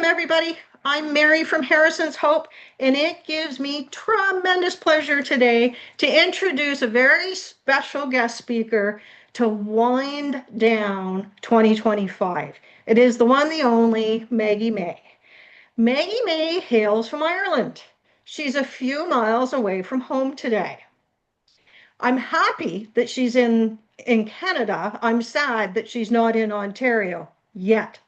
Welcome, everybody. I'm Mary from Harrison's Hope, and it gives me tremendous pleasure today to introduce a very special guest speaker to wind down 2025. It is the one, the only, Maggie May. Maggie May hails from Ireland. She's a few miles away from home today. I'm happy that she's in Canada. I'm sad that she's not in Ontario yet.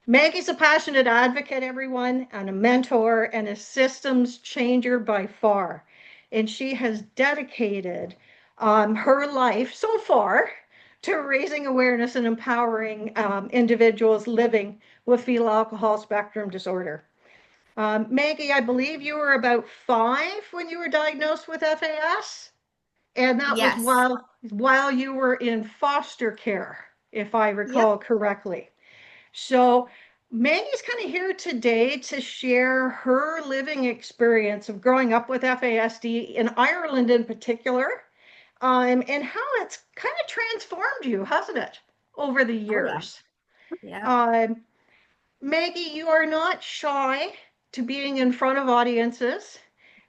Maggie's a passionate advocate, everyone, and a mentor and a systems changer by far. And she has dedicated her life so far to raising awareness and empowering individuals living with fetal alcohol spectrum disorder. Maggie, I believe you were about 5 when you were diagnosed with FAS, and that was Yes. while you were in foster care, if I Yep. recall correctly. So Maggie's kind of here today to share her living experience of growing up with FASD in Ireland in particular, and how it's kind of transformed you, hasn't it, over the Oh yeah. years? Yeah. Um, Maggie, you are not shy to being in front of audiences.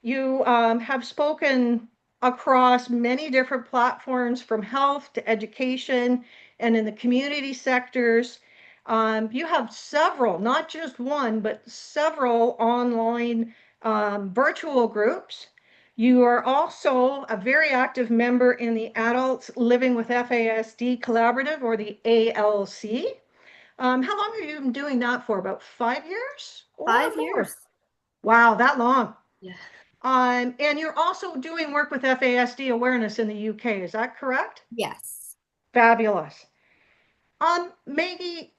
You have spoken across many different platforms from health to education and in the community sectors. You have several, not just one, but several online virtual groups. You are also a very active member in the Adults Living with FASD Collaborative, or the ALC. How long have you been doing that for? About 5 years or 5 years. more? Wow, that long. Yeah. And you're also doing work with FASD awareness in the UK. Is that correct? Yes. Fabulous. Maggie,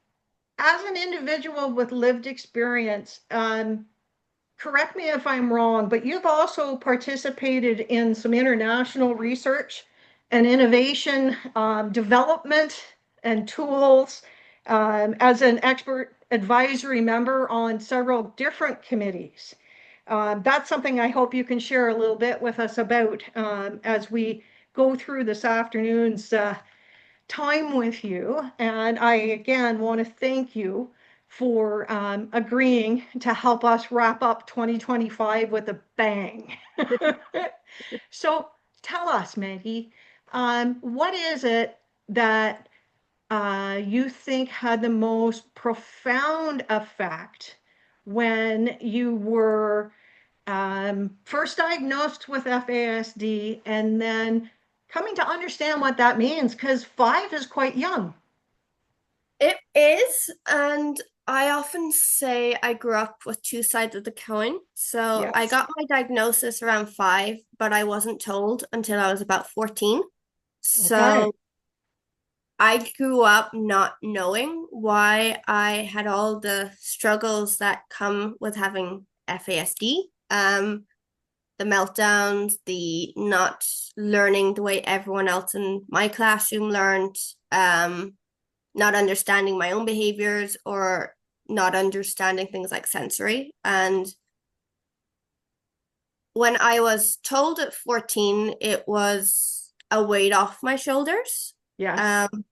as an individual with lived experience, correct me if I'm wrong, but you've also participated in some international research and innovation development and tools as an expert advisory member on several different committees. That's something I hope you can share a little bit with us about as we go through this afternoon's time with you. And I again want to thank you for agreeing to help us wrap up 2025 with a bang. So tell us, Maggie, what is it that you think had the most profound effect when you were first diagnosed with FASD and then coming to understand what that means? Because 5 is quite young. It is, and I often say I grew up with two sides of the coin. So I Yes. got my diagnosis around 5, but I wasn't told until I was about 14. Okay. So I grew up not knowing why I had all the struggles that come with having FASD. The meltdowns, the not learning the way everyone else in my classroom learned, not understanding my own behaviors or not understanding things like sensory. And when I was told at 14, it was a weight off my shoulders. Yes. Um,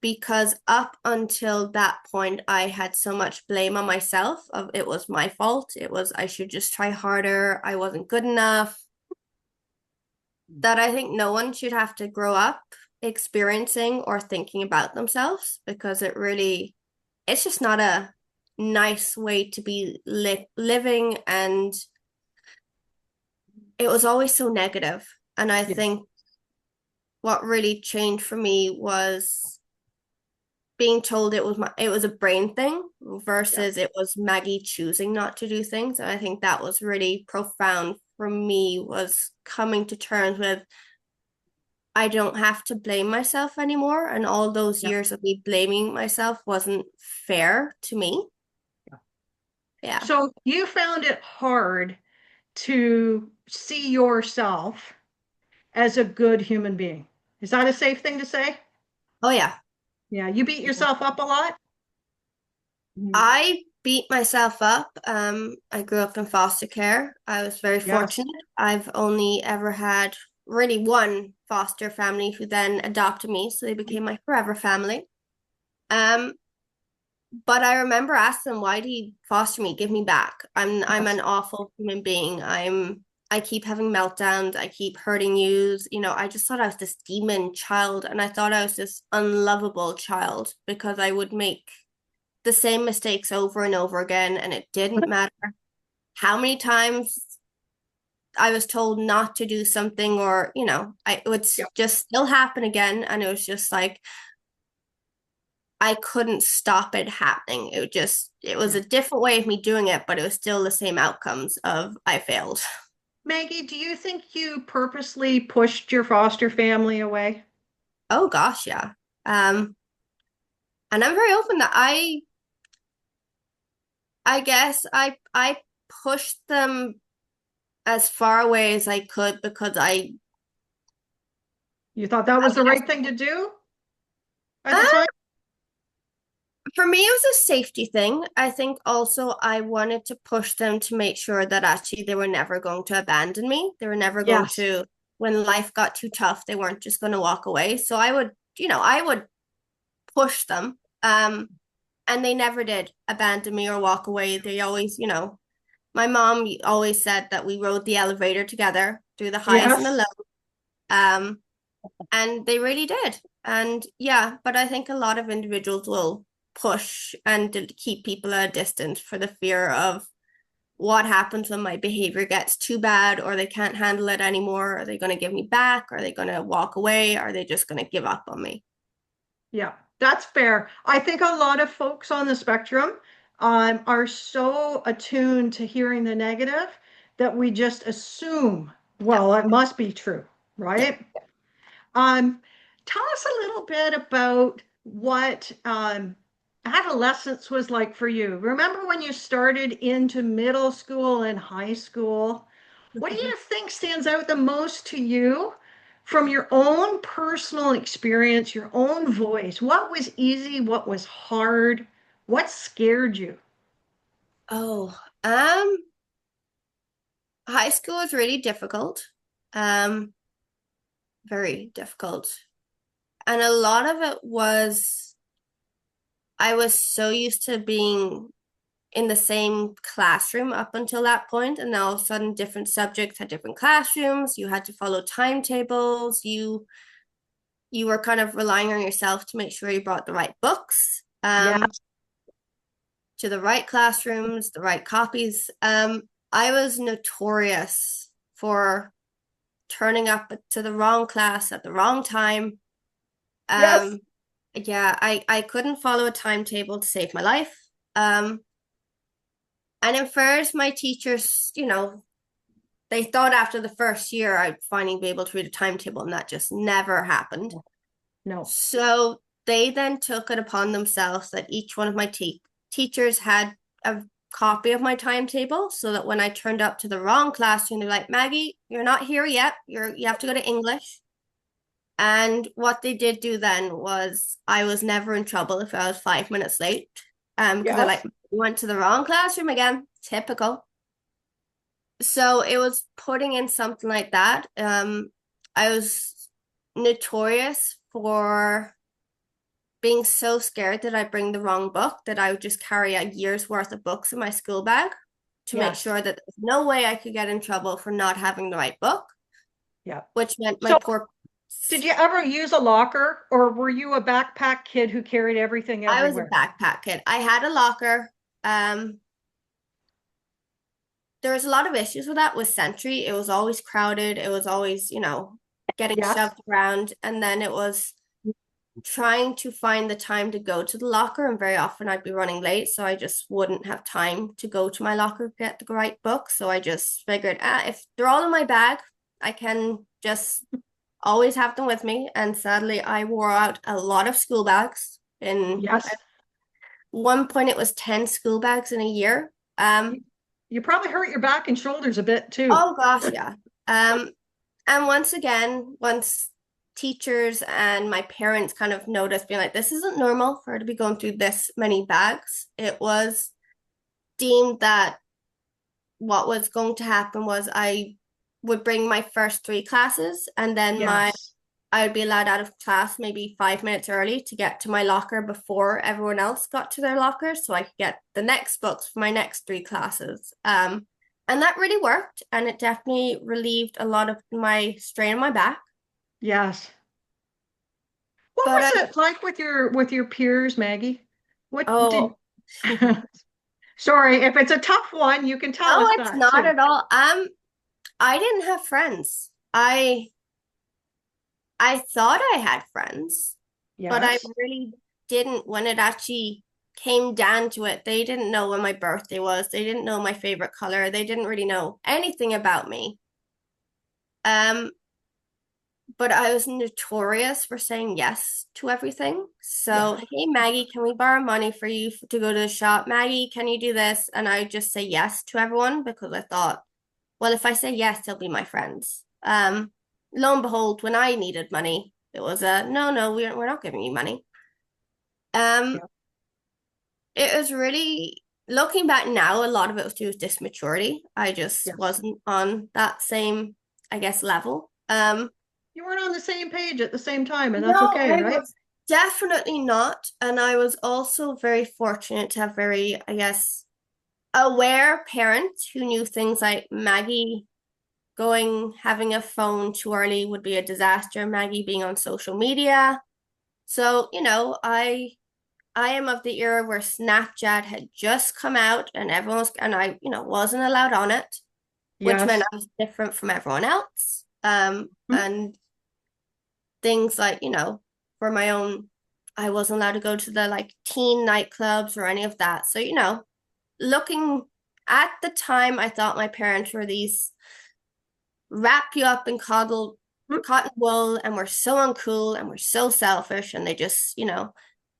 because up until that point, I had so much blame on myself of it was my fault. It was I should just try harder. I wasn't good enough. That I think no one should have to grow up experiencing or thinking about themselves because it's just not a nice way to be living. And it was always so negative. And I Yeah. think what really changed for me was being told it was a brain thing Yeah. versus it was Maggie choosing not to do things. And I think that was really profound for me, was coming to terms with I don't have to blame myself anymore. And all those Yeah. years of me blaming myself wasn't fair to me. Yeah. Yeah. So you found it hard to see yourself as a good human being. Is that a safe thing to say? Oh, yeah. Yeah. You beat yourself up a lot? Mhm. I beat myself up. I grew up in foster care. I was very Yes. fortunate. I've only ever had really one foster family who then adopted me, so they became my forever family. Um, But I remember asking them, why do you foster me? Give me back. I'm Yes. an awful human being. I keep having meltdowns. I keep hurting you. You know, I just thought I was this demon child, and I thought I was this unlovable child because I would make the same mistakes over and over again, and it didn't matter how many times I was told not to do something, or it would Yeah. just still happen again, and it was just like I couldn't stop it happening. It was Yeah. a different way of me doing it, but it was still the same outcomes of I failed. Maggie, do you think you purposely pushed your foster family away? Oh gosh, yeah. Um, and I'm very open that I guess I pushed them as far away as I could because You thought that I was the guess right thing to do at the uh, time? for me it was a safety thing. I think also I wanted to push them to make sure that actually they were never going to abandon me. They were never going Yes. to, when life got too tough, they weren't just going to walk away. So I would push them. And they never did abandon me or walk away. They always, my mom always said that we rode the elevator together through the highs and the Yes. lows. Um, and they really did. And yeah, but I think a lot of individuals will push and keep people at a distance for the fear of what happens when my behavior gets too bad or they can't handle it anymore. Are they going to give me back? Are they going to walk away? Are they just going to give up on me? Yeah, that's fair. I think a lot of folks on the spectrum are so attuned to hearing the negative that we just assume, Yeah. well, it must be true, Yeah. right? Um, Tell us a little bit about what adolescence was like for you. Remember when you started into middle school and high school? What do you think stands out the most to you from your own personal experience, your own voice? What was easy? What was hard? What scared you? Oh, high school was really difficult. Um, very difficult. And a lot of it was I was so used to being in the same classroom up until that point, and then all of a sudden different subjects had different classrooms. You had to follow timetables. You were kind of relying on yourself to make sure you brought the right books Yes, to the right classrooms, the right copies. I was notorious for turning up to the wrong class at the wrong time. yes, Um, yeah, I couldn't follow a timetable to save my life. Um, and in first, my teachers, they thought after the first year I'd finally be able to read a timetable, and that just never happened. no. So they then took it upon themselves that each one of my teachers had a copy of my timetable so that when I turned up to the wrong classroom, they're like, Maggie, you're not here yet. You have to go to English. And what they did do then was I was never in trouble if I was 5 minutes late. Because they're like, Yes, you went to the wrong classroom again. Typical. So it was putting in something like that. I was notorious for being so scared that I bring the wrong book that I would just carry a year's worth of books in my school bag to make yes, sure that there's no way I could get in trouble for not having the right book, yeah. which meant my So, poor. did you ever use a locker, or were you a backpack kid who carried everything I was a everywhere? backpack kid. I had a locker. Um, there was a lot of issues with that with Sentry. It was always crowded. It was always, getting Yes, shoved around. And then it was trying to find the time to go to the locker. And very often I'd be running late. So I just wouldn't have time to go to my locker to get the right book. So I just figured, if they're all in my bag, I can just always have them with me. And sadly, I wore out a lot of school bags. At yes. one point, it was 10 school bags in a year. You, you probably hurt your back and shoulders a bit too. Oh gosh, yeah. Um, and once again, once teachers and my parents kind of noticed, being like, this isn't normal for her to be going through this many bags, it was deemed that what was going to happen was I would bring my first three classes and then my Yes. I would be allowed out of class maybe 5 minutes early to get to my locker before everyone else got to their lockers so I could get the next books for my next three classes. And that really worked, and it definitely relieved a lot of my strain on my back. Yes. What But was it like with your peers, Maggie? What did oh, Sorry, if it's a tough one, you can tell no, us it's that not too. at all. I didn't have friends. I thought I had friends, but I Yes. really didn't when it actually came down to it. They didn't know when my birthday was. They didn't know my favorite color. They didn't really know anything about me. Um, but I was notorious for saying yes to everything. So, Yes. hey, Maggie, can we borrow money for you to go to the shop? Maggie, can you do this? And I just say yes to everyone because I thought, well, if I say yes, they'll be my friends. Lo and behold, when I needed money, it was a no, no, we're not giving you money. Um, Yeah. it was really looking back now, a lot of it was due to this maturity. I just Yes. wasn't on that same, I guess, level. You weren't on the same page at the same time, and that's No, okay, I right? was definitely not. And I was also very fortunate to have very, I guess, aware parents who knew things like Maggie having a phone too early would be a disaster, Maggie being on social media. So, I am of the era where Snapchat had just come out and and I, wasn't allowed on it, which meant Yes. I was different from everyone else. Hmm. And things like, for my own, I wasn't allowed to go to the like teen nightclubs or any of that. So, looking at the time, I thought my parents were these wrap you up in cotton wool and we're so uncool and we're so selfish. And they just,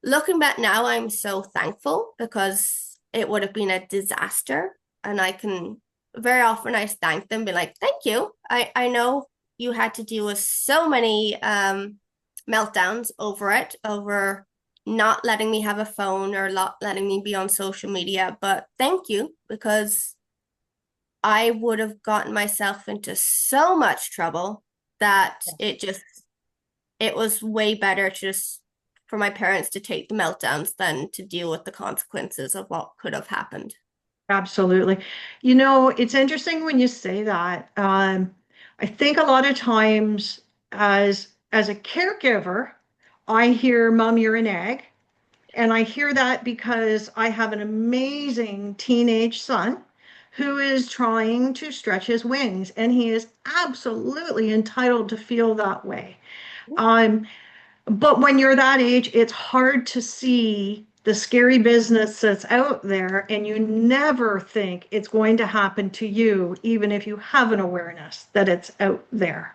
looking back now, I'm so thankful because it would have been a disaster. And I can very often I thank them, be like, thank you. I know you had to deal with so many meltdowns over not letting me have a phone or not letting me be on social media. But thank you because I would have gotten myself into so much trouble that it was way better just for my parents to take the meltdowns than to deal with the consequences of what could have happened. Absolutely. You know, it's interesting when you say that. I think a lot of times as a caregiver, I hear "Mom, you're an egg." And I hear that because I have an amazing teenage son who is trying to stretch his wings, and he is absolutely entitled to feel that way. Um, but when you're that age, it's hard to see the scary business that's out there, and you never think it's going to happen to you, even if you have an awareness that it's out there.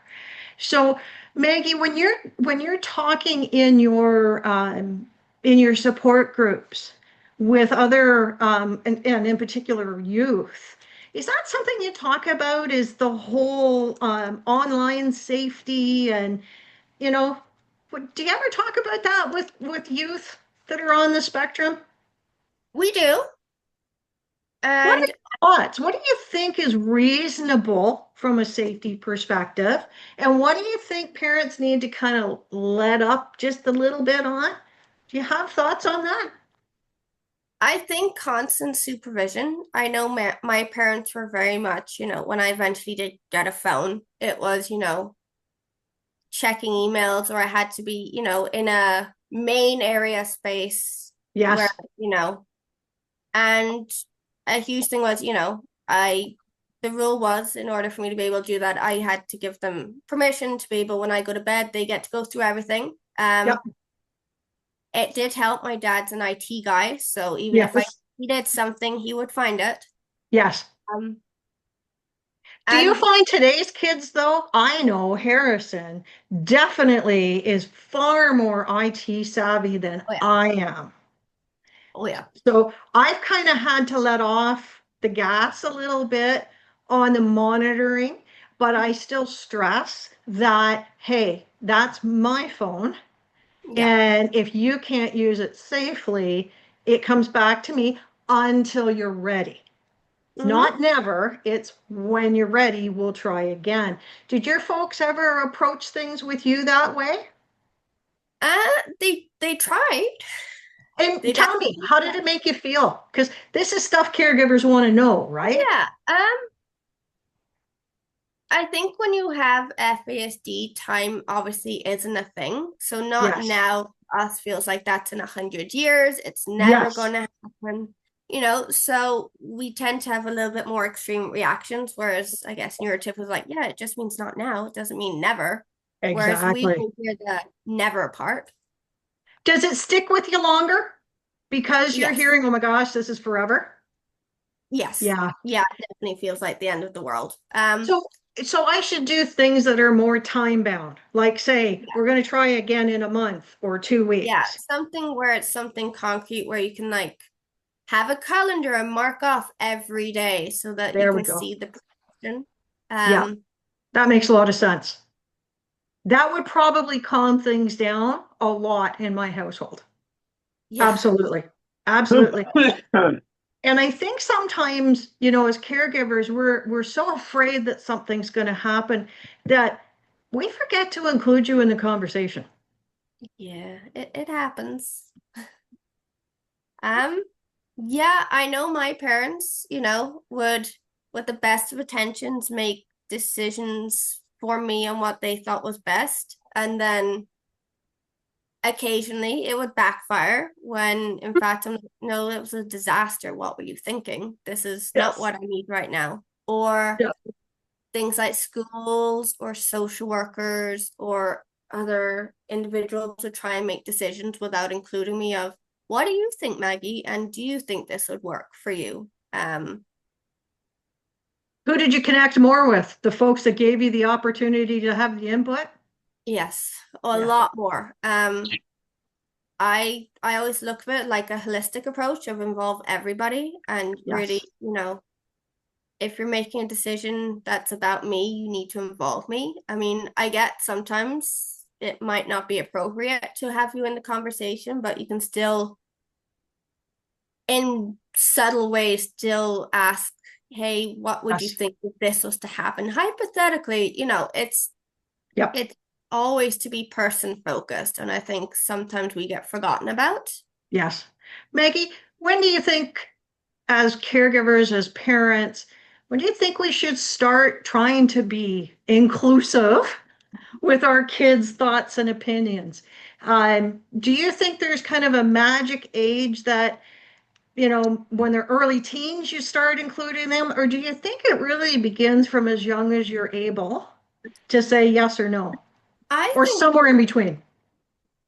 So, Maggie, when you're talking in your support groups with other and in particular youth, is that something you talk about? Is the whole online safety and you know, do you ever talk about that with youth that are on the spectrum? We do. What are And your thoughts? What do you think is reasonable from a safety perspective? And what do you think parents need to kind of let up just a little bit on? Do you have thoughts on that? I think constant supervision. I know my parents were very much, when I eventually did get a phone, it was, checking emails or I had to be, in a main area space where, Yes. and a huge thing was, the rule was in order for me to be able to do that, I had to give them permission to be able, when I go to bed, they get to go through everything. Yep. It did help. My dad's an IT guy, so even if I Yes. needed something, he would find it. Yes. Um, Do you and find today's kids, though? I know Harrison definitely is far more IT savvy than oh yeah, I am. oh yeah, So I've kind of had to let off the gas a little bit on the monitoring, but I still stress that, hey, that's my phone. yeah. And if you can't use it safely, it comes back to me until you're ready. It's Mm-hmm. not never, it's when you're ready, we'll try again. Did your folks ever approach things with you that way? They tried. And They tell me, definitely how did tried. it make you feel? Because this is stuff caregivers want to know, Oh right? yeah. I think when you have FASD, time obviously isn't a thing. So not Yes. now us feels like that's in 100 years. It's never Yes. gonna happen. So we tend to have a little bit more extreme reactions, whereas I guess neurotypical is like, yeah, it just means not now. It doesn't mean never. Whereas we Exactly. will hear the never part. Does it stick with you longer because you're Yes. hearing, oh my gosh, this is forever? Yes. Yeah. Yeah, it definitely feels like the end of the world. So, so I should do things that are more time bound, like say, we're going to try again in a month or two Yeah, weeks. something where it's something concrete where you can like have a calendar and mark off every day so that you There we can go. see the progression. Yeah, Um, that makes a lot of sense. That would probably calm things down a lot in my household. yeah, Absolutely. Absolutely. And I think sometimes, as caregivers, we're so afraid that something's going to happen that we forget to include you in the conversation. yeah, it happens. Um, yeah, I know my parents, would with the best of intentions make decisions for me on what they thought was best. And then occasionally it would backfire when in fact I'm like, no, it was a disaster. What were you thinking? This is not Yes. what I need right now. Or Yeah. things like schools or social workers or other individuals to try and make decisions without including me of what do you think, Maggie? And do you think this would work for you? Who did you connect more with? The folks that gave you the opportunity to have the input? Yes, a Yeah. lot more. I always look at it like a holistic approach of involve everybody and really, Yes. if you're making a decision that's about me, you need to involve me. I mean, I get sometimes it might not be appropriate to have you in the conversation, but you can still, in subtle ways, still ask, hey, what would you Yes. think if this was to happen? Hypothetically, Yep. it's always to be person focused. And I think sometimes we get forgotten about. Yes. Maggie, when do you think, as caregivers, as parents, when do you think we should start trying to be inclusive with our kids' thoughts and opinions? Do you think there's kind of a magic age that, when they're early teens, you start including them? Or do you think it really begins from as young as you're able to say yes or no, I or think somewhere in between?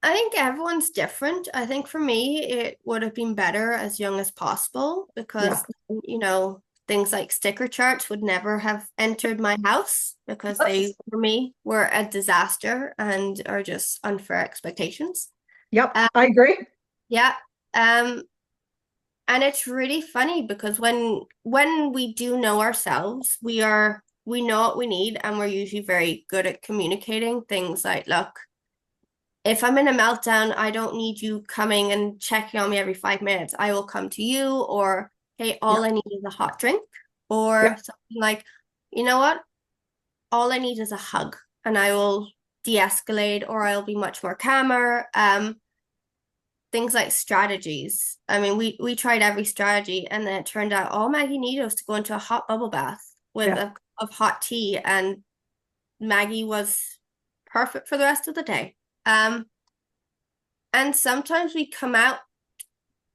I think everyone's different. I think for me, it would have been better as young as possible Yeah. because, things like sticker charts would never have entered my house because they, Yes. for me, were a disaster and are just unfair expectations. Yep. Uh, I agree. yeah. Um, and it's really funny because when we do know ourselves, we know what we need and we're usually very good at communicating things like, look, if I'm in a meltdown, I don't need you coming and checking on me every 5 minutes. I will come to you, or hey, all Yep. I need is a hot drink, Yep. or something like, you know what? All I need is a hug, and I will de-escalate, or I'll be much more calmer. Things like strategies. I mean, we tried every strategy, and then it turned out all Maggie needed was to go into a hot bubble bath with Yeah. a cup of hot tea, and Maggie was perfect for the rest of the day. And sometimes we come out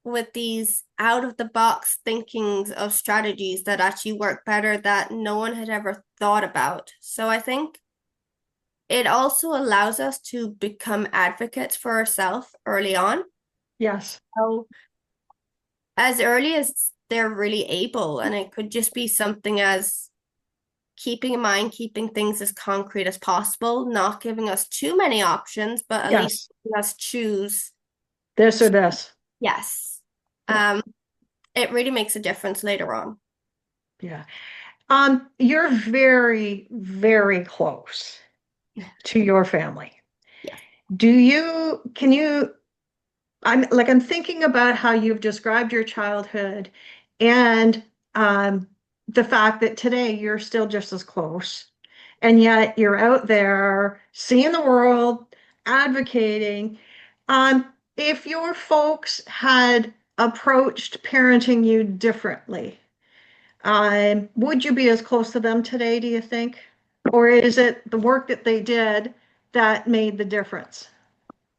with these out of the box thinkings of strategies that actually work better that no one had ever thought about. So I think it also allows us to become advocates for ourselves early on. Yes. So as early as they're really able, and it could just be something as keeping in mind, keeping things as concrete as possible, not giving us too many options, but at least Yes. letting us choose. This or this. Yes. Yeah. Um, it really makes a difference later on. Yeah. You're very, very close to your family. Yes. Can you, I'm thinking about how you've described your childhood and, the fact that today you're still just as close, and yet you're out there seeing the world, advocating. If your folks had approached parenting you differently, would you be as close to them today, do you think? Or is it the work that they did that made the difference?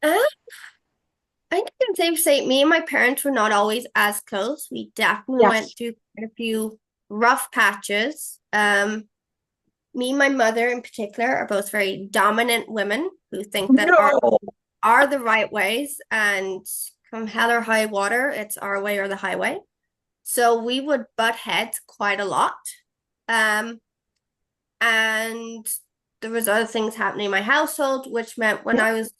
Uh, I think it's safe to say me and my parents were not always as close. We definitely Yes. went through quite a few rough patches. Me and my mother in particular are both very dominant women who think that our No. are the right ways, and come hell or high water, it's our way or the highway. So we would butt heads quite a lot. Um, and there was other things happening in my household, which meant when Yep. I was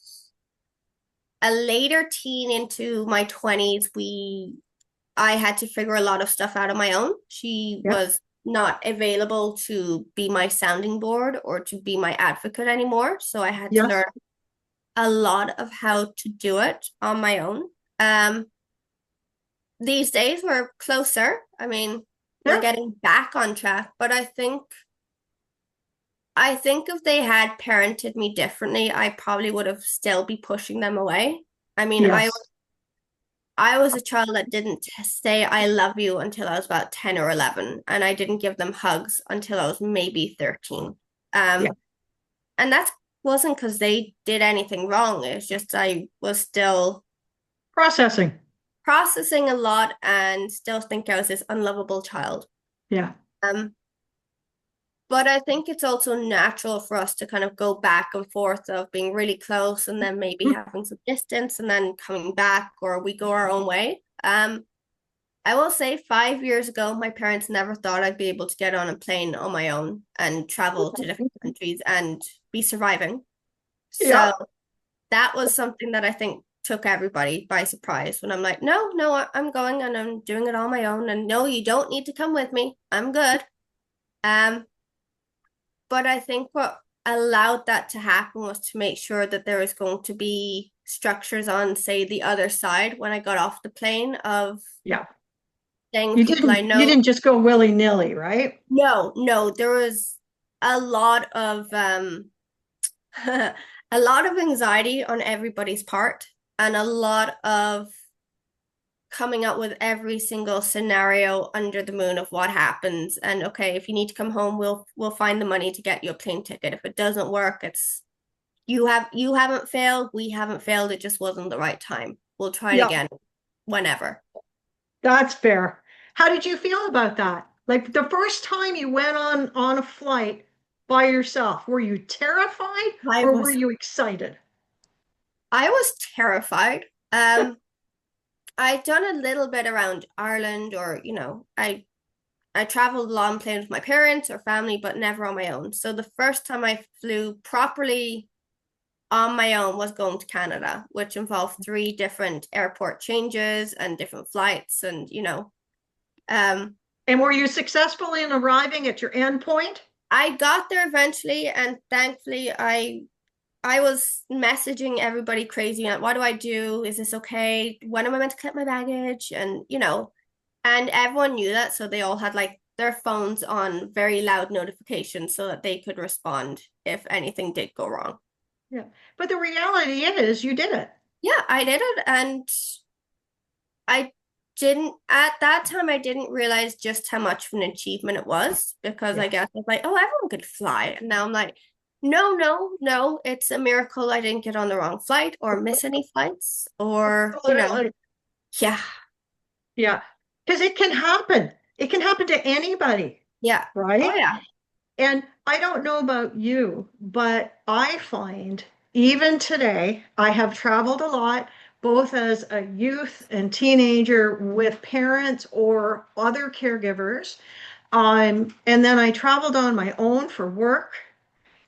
a later teen into my 20s, I had to figure a lot of stuff out on my own. She Yep. was not available to be my sounding board or to be my advocate anymore. So I had to Yes. learn a lot of how to do it on my own. Um, these days we're closer. I mean, we're Yeah. getting back on track, but I think if they had parented me differently, I probably would have still be pushing them away. I mean, Yes. I was a child that didn't say I love you until I was about 10 or 11, and I didn't give them hugs until I was maybe 13. Yeah. And that wasn't because they did anything wrong. It's just I was still Processing. processing a lot and still think I was this unlovable child. Yeah. Um, but I think it's also natural for us to kind of go back and forth of being really close and then maybe Mm. having some distance and then coming back, or we go our own way. I will say 5 years ago, my parents never thought I'd be able to get on a plane on my own and travel to different countries and be surviving. So Yep. that was something that I think took everybody by surprise when I'm like, no, no, I'm going and I'm doing it on my own. And no, you don't need to come with me. I'm good. Um, but I think what allowed that to happen was to make sure that there was going to be structures on, say, the other side when I got off the plane of Yeah. staying with You people I didn't you know. didn't just go willy-nilly, right? No, no, there was a lot of a lot of anxiety on everybody's part and a lot of coming up with every single scenario under the moon of what happens. And okay, if you need to come home, we'll find the money to get you a plane ticket. If it doesn't work, it's you haven't failed, we haven't failed, it just wasn't the right time. We'll try it Yeah, again whenever. that's fair. How did you feel about that? Like the first time you went on a flight by yourself, were you terrified I or were was you excited? I was terrified. Um I'd done a little bit around Ireland, or I traveled a lot on planes with my parents or family, but never on my own. So the first time I flew properly on my own was going to Canada, which involved three different airport changes and different flights, and um, And were you successful in arriving at your end point? I got there eventually, and thankfully, I was messaging everybody crazy. What do I do? Is this okay? When am I meant to collect my baggage? And everyone knew that, so they all had like their phones on very loud notifications so that they could respond if anything did go wrong. Yeah. But the reality is you did it. Yeah, I did it, and I didn't at that time I didn't realize just how much of an achievement it was, because I Yeah. guess I was like, oh, everyone could fly. And now I'm like, no, no, no, it's a miracle I didn't get on the wrong flight or miss any flights or, Absolutely. yeah, Yeah. Because it can happen. It can happen to anybody, yeah. Oh right? yeah. And I don't know about you, but I find even today, I have traveled a lot, both as a youth and teenager with parents or other caregivers. And then I traveled on my own for work,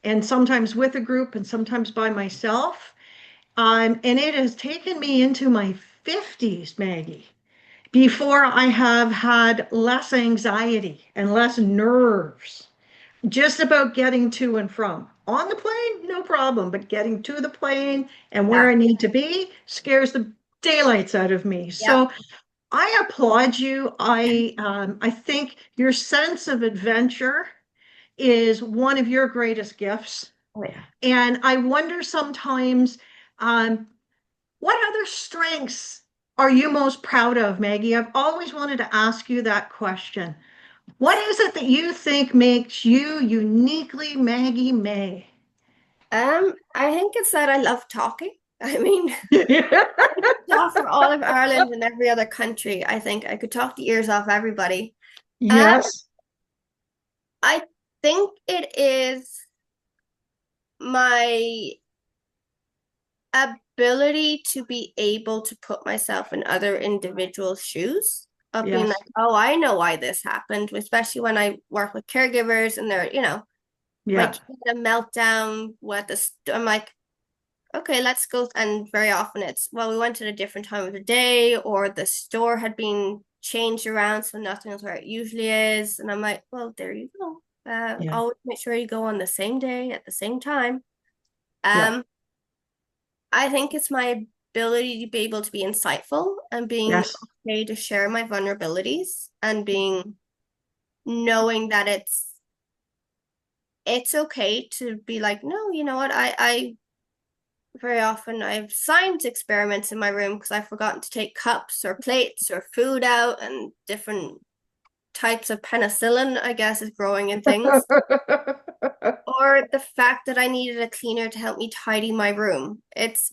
and sometimes with a group and sometimes by myself. And it has taken me into my 50s, Maggie, before I have had less anxiety and less nerves just about getting to and from. On the plane, no problem, but getting to the plane and where Yeah. I need to be scares the daylights out of me. Yeah. So I applaud you. I think your sense of adventure is one of your greatest gifts. Oh yeah. And I wonder sometimes, um, what other strengths are you most proud of, Maggie? I've always wanted to ask you that question. What is it that you think makes you uniquely Maggie May? I think it's that I love talking. I mean, I could talk for all of Ireland and every other country. I think I could talk the ears off everybody. Um, Yes, I think it is my ability to be able to put myself in other individuals' shoes of being like, yes, oh, I know why this happened, especially when I work with caregivers and they're, my yeah, kid had a meltdown with this. I'm like, okay, let's go. And very often it's, well, we went at a different time of the day, or the store had been changed around, so nothing is where it usually is. And I'm like, well, there you go. yeah, Always make sure you go on the same day at the same time. yeah, Um, I think it's my ability to be able to be insightful and being yes, okay to share my vulnerabilities and being knowing that it's okay to be like, no, you know what, I very often I have science experiments in my room because I've forgotten to take cups or plates or food out, and different types of penicillin, I guess, is growing in things. Or the fact that I needed a cleaner to help me tidy my room. It's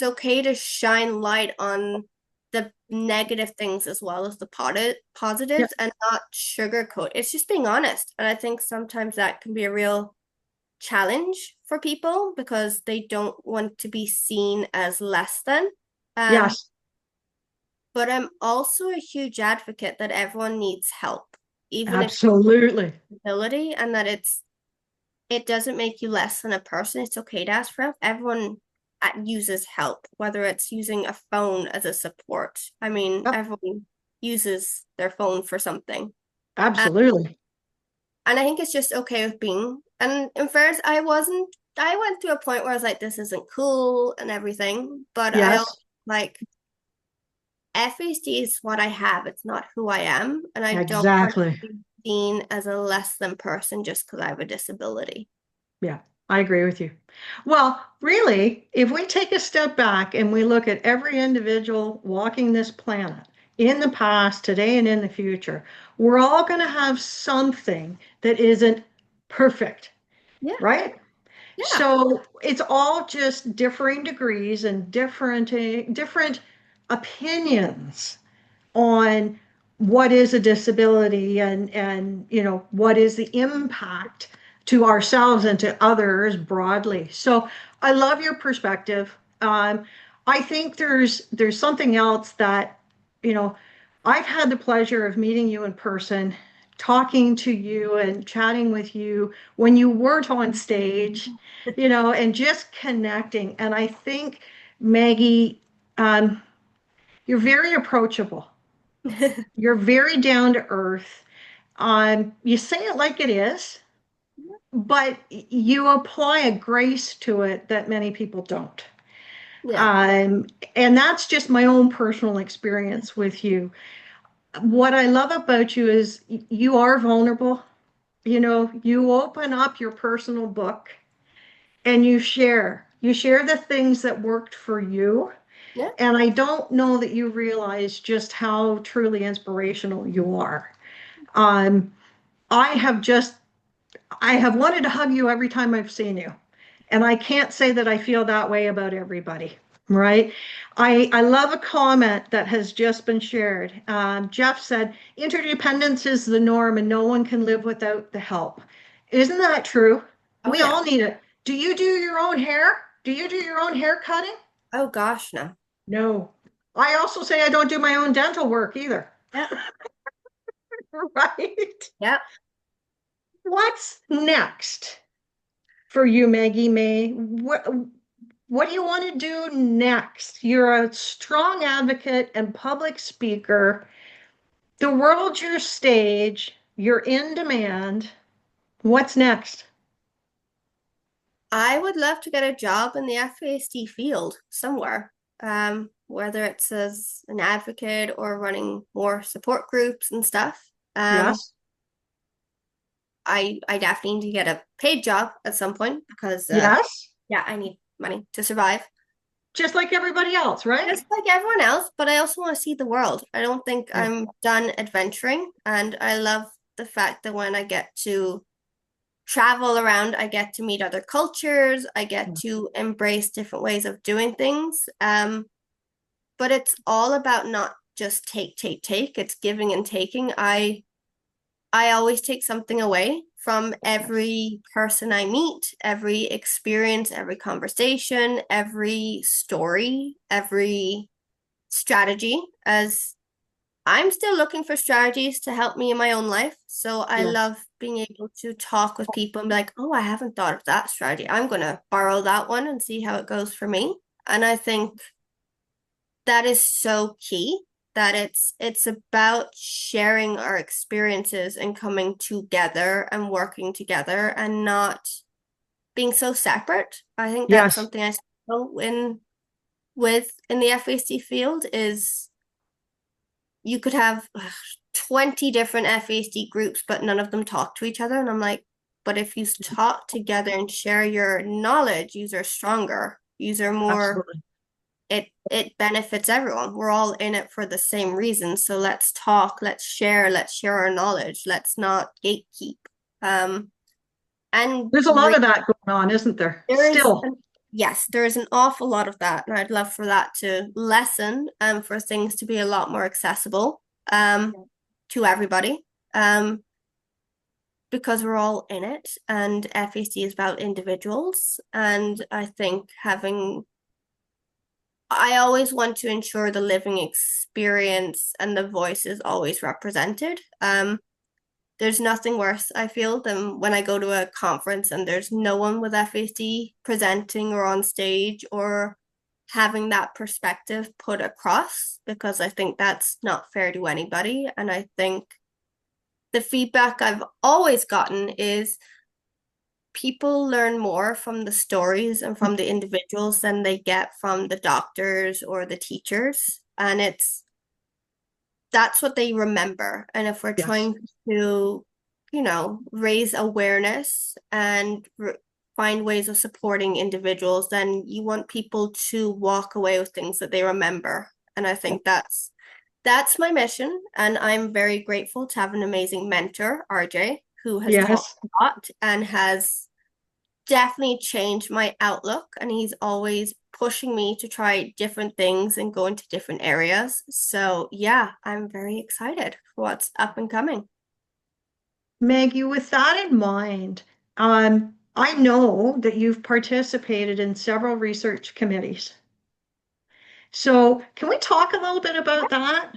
okay to shine light on the negative things as well as the yeah, positives and not sugarcoat. It's just being honest. And I think sometimes that can be a real challenge for people because they don't want to be seen as less than. Um, yes, but I'm also a huge advocate that everyone needs help, even if absolutely. you have ability, and that it doesn't make you less than a person. It's okay to ask for help. Everyone uses help, whether it's using a phone as a support. I mean, Yep, everyone uses their phone for something. Um, absolutely. and I think it's just okay with being. And in fairness, I went through a point where I was like, this isn't cool and everything. But I also Yes, like FASD is what I have. It's not who I am. And I don't want exactly. to be seen as a less than person just because I have a disability. Yeah, I agree with you. Well, really, if we take a step back and we look at every individual walking this planet in the past, today, and in the future, we're all going to have something that isn't perfect, Yeah. right? Yeah. So it's all just differing degrees and different opinions on what is a disability and what is the impact to ourselves and to others broadly. So I love your perspective. I think there's something else that you know I've had the pleasure of meeting you in person, talking to you and chatting with you when you weren't on stage, and just connecting. And I think, Maggie, um, you're very approachable. You're very down to earth. You say it like it is, but you apply a grace to it that many people don't. Yeah. Um, and that's just my own personal experience with you. What I love about you is you are vulnerable. You open up your personal book and you share. You share the things that worked for you. Yeah. And I don't know that you realize just how truly inspirational you are. Um, I have just, I have wanted to hug you every time I've seen you. And I can't say that I feel that way about everybody, right? I love a comment that has just been shared. Jeff said, interdependence is the norm and no one can live without the help. Isn't that true? Oh We yeah. all need it. Do you do your own hair? Do you do your own hair cutting? Oh gosh, no. No. I also say I don't do my own dental work either, Yeah. right? Yeah. What's next for you, Maggie May? What do you want to do next? You're a strong advocate and public speaker. The world's your stage. You're in demand. What's next? I would love to get a job in the FASD field somewhere. whether it's as an advocate or running more support groups and stuff. Um, Yes. I definitely need to get a paid job at some point because Yes. yeah, I need money to survive. Just like everybody else, right? Just like everyone else, but I also want to see the world. I don't think Yeah. I'm done adventuring, and I love the fact that when I get to travel around, I get to meet other cultures, I get Yeah. to embrace different ways of doing things. But it's all about not just take, take, take. It's giving and taking. I always take something away from Yes. every person I meet, every experience, every conversation, every story, every strategy, as I'm still looking for strategies to help me in my own life. So I Yes. love being able to talk with people and be like, oh, I haven't thought of that strategy. I'm going to borrow that one and see how it goes for me. And I think that is so key that it's about sharing our experiences and coming together and working together and not being so separate. I think that's Yes. something I struggle in the FAC field is you could have 20 different FAC groups, but none of them talk to each other. And I'm like, but if you talk together and share your knowledge, you are stronger, you are more, Absolutely. it benefits everyone. We're all in it for the same reason. So let's talk, let's share our knowledge. Let's not gatekeep. Um, and There's a lot of that going on, isn't there? there is Still. yes, there is an awful lot of that, and I'd love for that to lessen and for things to be a lot more accessible to everybody. Um, because we're all in it, and FAC is about individuals. And I think I always want to ensure the living experience and the voice is always represented. There's nothing worse, I feel, than when I go to a conference and there's no one with FAC presenting or on stage or having that perspective put across, because I think that's not fair to anybody. And I think the feedback I've always gotten is people learn more from the stories and from the individuals than they get from the doctors or the teachers. And that's what they remember. And if we're Yes. trying to, raise awareness and find ways of supporting individuals, then you want people to walk away with things that they remember. And I Yeah. think that's my mission. And I'm very grateful to have an amazing mentor, RJ, who has taught Yes. me a lot and has definitely changed my outlook. And he's always pushing me to try different things and go into different areas. So, yeah, I'm very excited for what's up and coming. Maggie, with that in mind, I know that you've participated in several research committees. So, can we talk a little bit about that?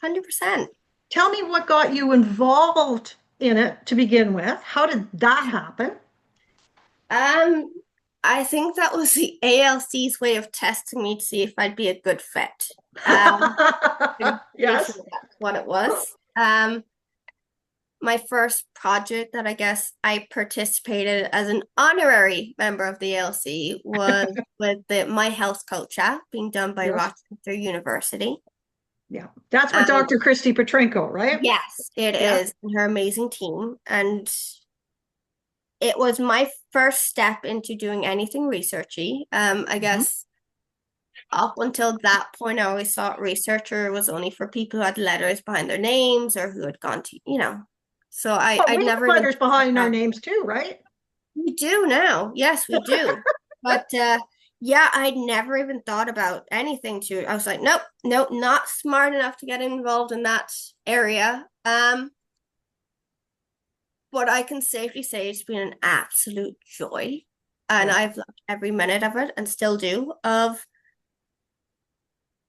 100%. Tell me what got you involved in it to begin with. How did that happen? Um, I think that was the ALC's way of testing me to see if I'd be a good fit. I'm pretty sure Yes. that's what it was. My first project that I guess I participated as an honorary member of the ALC was with the My Health Coach app being done by Yes. Rochester University. Yeah. That's with And Dr. Christy Petrenko, right? yes, it Yeah. is her amazing team. And it was my first step into doing anything researchy. I Mhm. guess up until that point, I always thought researcher was only for people who had letters behind their names or who had gone to. So But I'd we never have even letters behind our thought names too, right? we do now. Yes, we do. But yeah, I'd never even thought about anything to. I was like, nope, nope, not smart enough to get involved in that area. But I can safely say it's been an absolute joy. And Yeah. I've loved every minute of it and still do. Of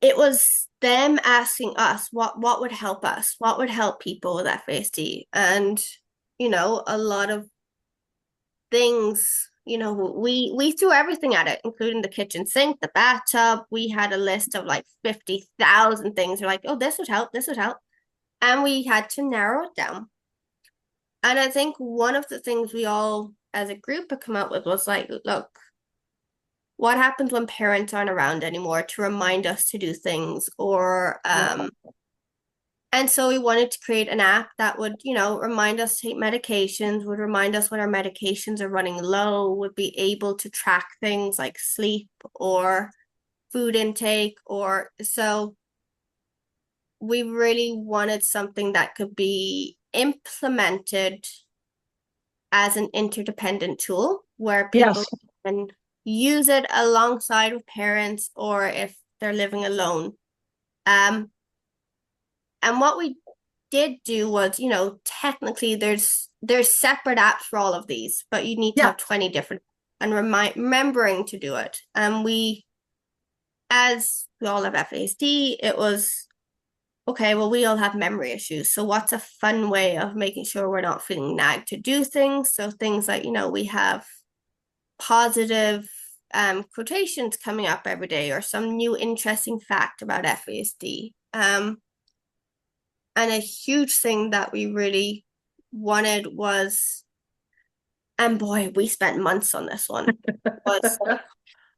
it was them asking us what would help us, what would help people with FASD. And, a lot of things, we threw everything at it, including the kitchen sink, the bathtub. We had a list of like 50,000 things. We're like, oh, this would help, this would help. And we had to narrow it down. And I think one of the things we all as a group have come up with was like, look, what happens when parents aren't around anymore to remind us to do things or Wow. and so we wanted to create an app that would, remind us to take medications, would remind us when our medications are running low, would be able to track things like sleep or food intake or so we really wanted something that could be implemented as an interdependent tool where people Yes. can use it alongside with parents or if they're living alone. Um, and what we did do was, technically there's separate apps for all of these, but you need to Yeah. have 20 different and remembering to do it. And as we all have FASD, it was okay, well, we all have memory issues. So what's a fun way of making sure we're not feeling nagged to do things? So things like, we have positive quotations coming up every day or some new interesting fact about FASD. And a huge thing that we really wanted was, and boy, we spent months on this one, was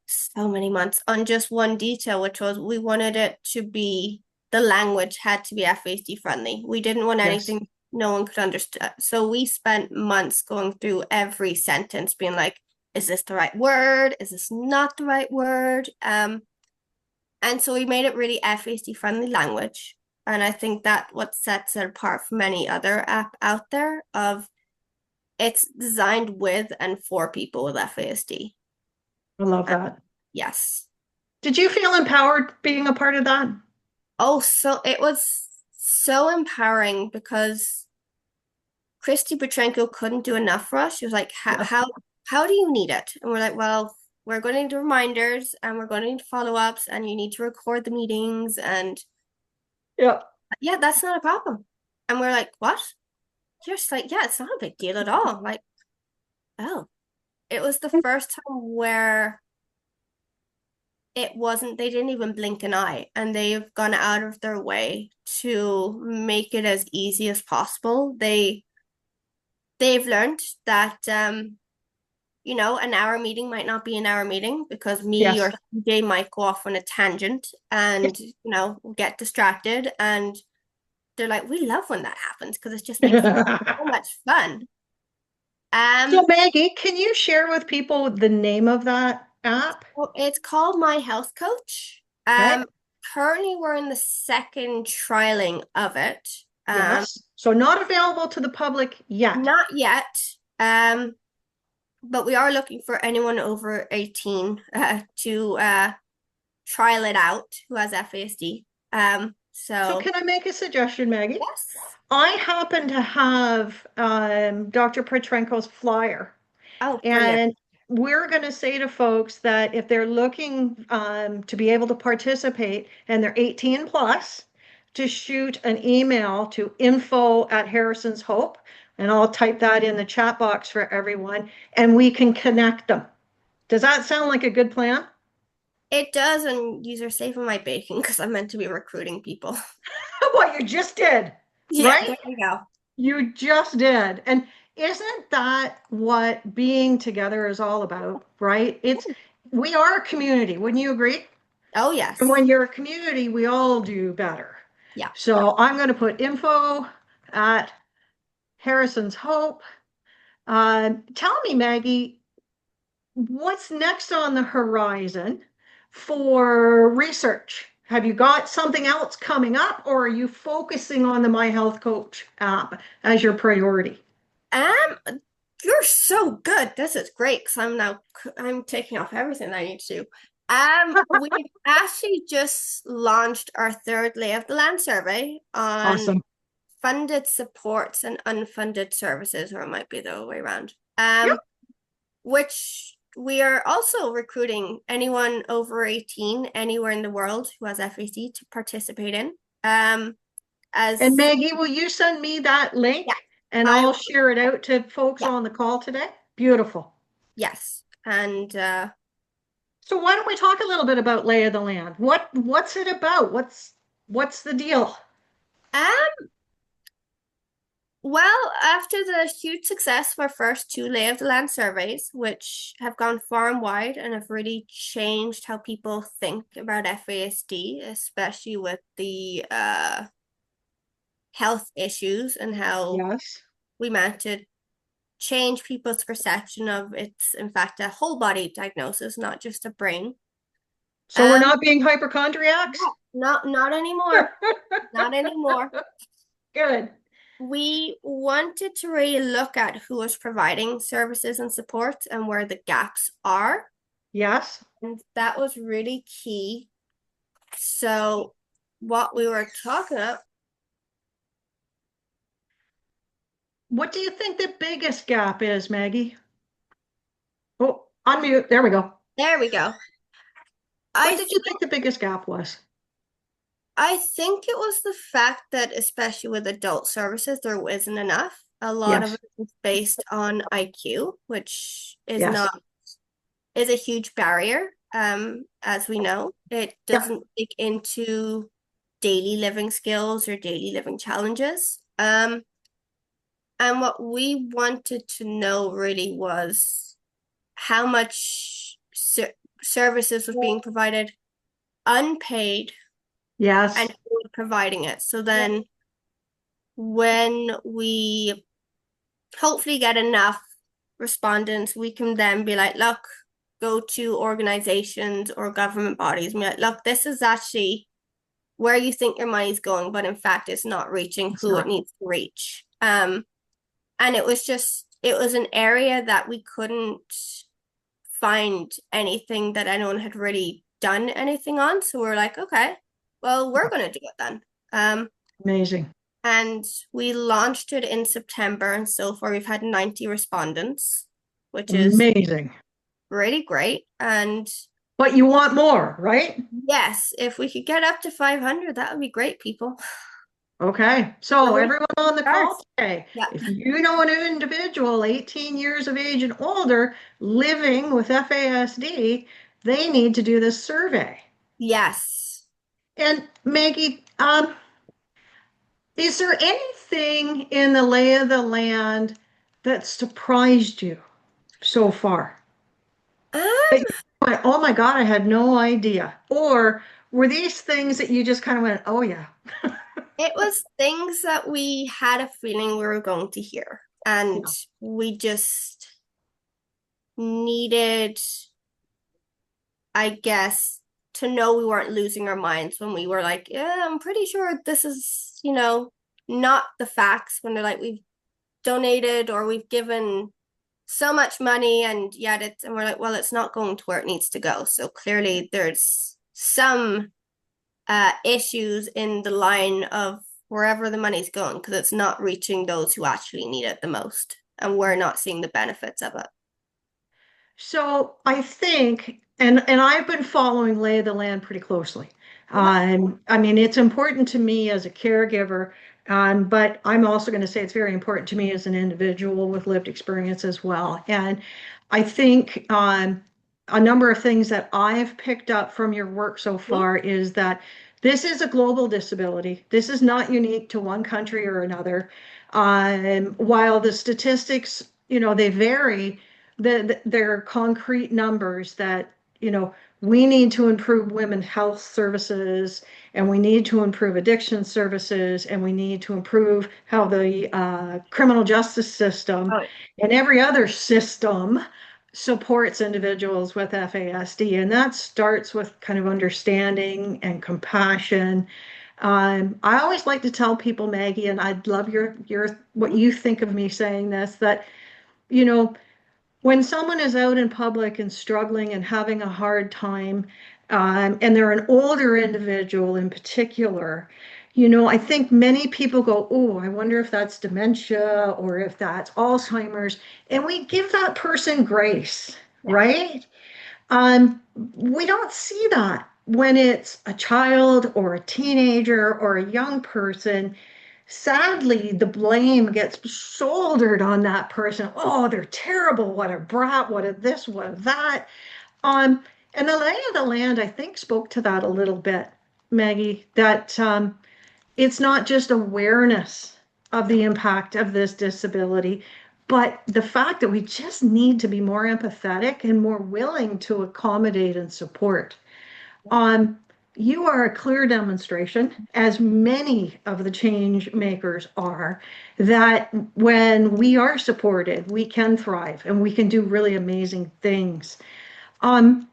so many months on just one detail, which was we wanted it to be the language had to be FASD friendly. We didn't want Yes. anything no one could understand. So we spent months going through every sentence, being like, is this the right word? Is this not the right word? And so we made it really FASD friendly language. And I think that what sets it apart from any other app out there of it's designed with and for people with FASD. I love And that. yes. Did you feel empowered being a part of that? Oh, so it was so empowering because Christy Petrenko couldn't do enough for us. She was like, Yeah. how do you need it? And we're like, well, we're going to need reminders and we're going to need follow-ups and you need to record the meetings and Yeah. yeah, that's not a problem. And we're like, what? Just like, yeah, it's not a big deal at all. Like, oh, it was the first time where it wasn't, they didn't even blink an eye and they've gone out of their way to make it as easy as possible. They've learned that an hour meeting might not be an hour meeting because me Yes. or they might go off on a tangent and get distracted and they're like, we love when that happens because it just makes it so much fun. So, Um, Maggie, can you share with people the name of that app? so it's called My Health Coach. Okay. Currently we're in the second trialing of it. Yes. So, not available to the public yet. Not yet. Um, but we are looking for anyone over 18 to trial it out who has FASD. So, So can I make a suggestion, Maggie? yes. I happen to have Dr. Petrenko's flyer. Oh, brilliant. And we're going to say to folks that if they're looking to be able to participate and they're 18 plus, to shoot an email to info@Harrison's Hope, and I'll type that in the chat box for everyone, and we can connect them. Does that sound like a good plan? It does, and you're saving my bacon because I'm meant to be recruiting people. What you just did, Yeah, right? there you go. You just did. And isn't that what being together is all about, right? We are a community, wouldn't you agree? Oh, And yes. when you're a community, we all do better. Yeah. So I'm going to put info at Harrison's Hope. Tell me, Maggie, what's next on the horizon for research? Have you got something else coming up, or are you focusing on the My Health Coach app as your priority? You're so good. This is great because I'm taking off everything I need to do. We've actually just launched our third lay of the land survey on Awesome. funded supports and unfunded services, or it might be the other way around. Yep. Which we are also recruiting anyone over 18 anywhere in the world who has FAC to participate in. And As Maggie, will you send me that yeah, link and I I'll will, share it out to folks yeah, on the call today? Beautiful. yes. And So why don't we talk a little bit about Lay of the Land? What's it about? What's the deal? um Well, after the huge success of our first two lay of the land surveys, which have gone far and wide and have really changed how people think about FASD, especially with the health issues and how Yes. we meant to change people's perception of it's in fact a whole body diagnosis, not just a brain. So we're Um, not being hypochondriacs? not anymore. Not anymore. Good. We wanted to really look at who was providing services and support and where the gaps are. Yes. And that was really key. So, what we were talking about, What do you think the biggest gap is, Maggie? Oh, unmute. There we go. there we go. What I did you think the biggest gap was? I think it was the fact that especially with adult services there isn't enough. A lot of Yes. it is based on IQ, which is Yes. not is a huge barrier. As we know, it Yeah. doesn't dig into daily living skills or daily living challenges. And what we wanted to know really was how much services was being provided unpaid and Yes. who was providing it. So then when we hopefully get enough respondents, we can then be like, look, go to organizations or government bodies and be like, look, this is actually where you think your money's going, but in fact, it's not reaching It's who it not. needs to reach. And it was an area that we couldn't find anything that anyone had really done anything on. So we're like, okay, well, we're going to do it then. Um, Amazing. and we launched it in September, and so far we've had 90 respondents, which is Amazing. really great. And But you want more, right? yes, if we could get up to 500, that would be great, people. Okay. So So we everyone on the start. call today, Yeah. if you know an individual 18 years of age and older living with FASD, they need to do this survey. Yes. And Maggie, is there anything in the lay of the land that surprised you so far? That Um, you went, oh my God, I had no idea. Or were these things that you just kind of went, oh yeah, it was things that we had a feeling we were going to hear, and yeah, we just needed, I guess, to know we weren't losing our minds when we were like, yeah, I'm pretty sure this is, not the facts when they're like, we've donated or we've given so much money and yet and we're like, well, it's not going to where it needs to go. So clearly there's some issues in the line of wherever the money's going because it's not reaching those who actually need it the most. And we're not seeing the benefits of it. So I think, and I've been following lay of the land pretty closely. Yeah. I mean, it's important to me as a caregiver, but I'm also going to say it's very important to me as an individual with lived experience as well. And I think a number of things that I've picked up from your work so far is that this is a global disability. This is not unique to one country or another. While the statistics, they vary, there are concrete numbers that, we need to improve women's health services and we need to improve addiction services and we need to improve how the criminal justice system Oh, and every other system supports individuals with FASD. And that starts with kind of understanding and compassion. I always like to tell people, Maggie, and I'd love your what you think of me saying this, that, you know, when someone is out in public and struggling and having a hard time, and they're an older individual in particular, I think many people go, oh, I wonder if that's dementia or if that's Alzheimer's. And we give that person grace, yeah. right? We don't see that when it's a child or a teenager or a young person. Sadly, the blame gets shouldered on that person. Oh, they're terrible. What a brat. What a this, what a that. Um, and the lay of the land, I think, spoke to that a little bit, Maggie, that it's not just awareness. of the impact of this disability, but the fact that we just need to be more empathetic and more willing to accommodate and support. Um, you are a clear demonstration, as many of the change makers are, that when we are supported, we can thrive and we can do really amazing things. Um,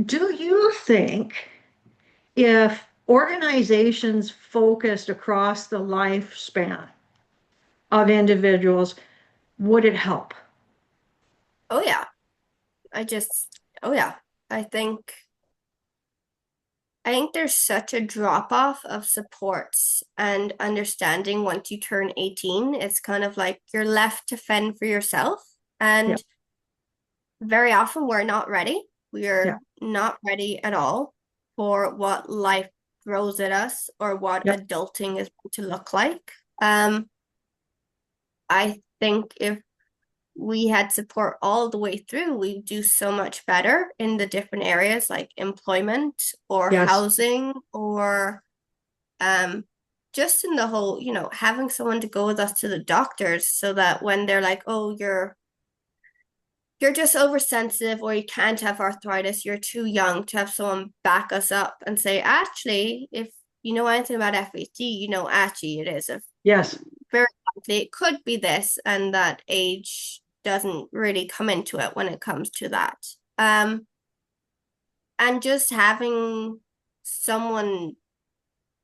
do you think if organizations focused across the lifespan of individuals, would it help? Oh yeah. I just oh yeah. I think I think there's such a drop off of supports and understanding once you turn 18. It's kind of like you're left to fend for yourself. Yeah, And very often we're not ready. yeah, We're not ready at all for what life throws at us or what yep, adulting is going to look like. Um, I think if we had support all the way through, we do so much better in the different areas like employment or yes, housing or um just in the whole, having someone to go with us to the doctors so that when they're like, oh, you're just oversensitive or you can't have arthritis, you're too young to have someone back us up and say, actually, if you know anything about FASD, actually it is a yes. very likely it could be this, and that age doesn't really come into it when it comes to that. Um, and just having someone,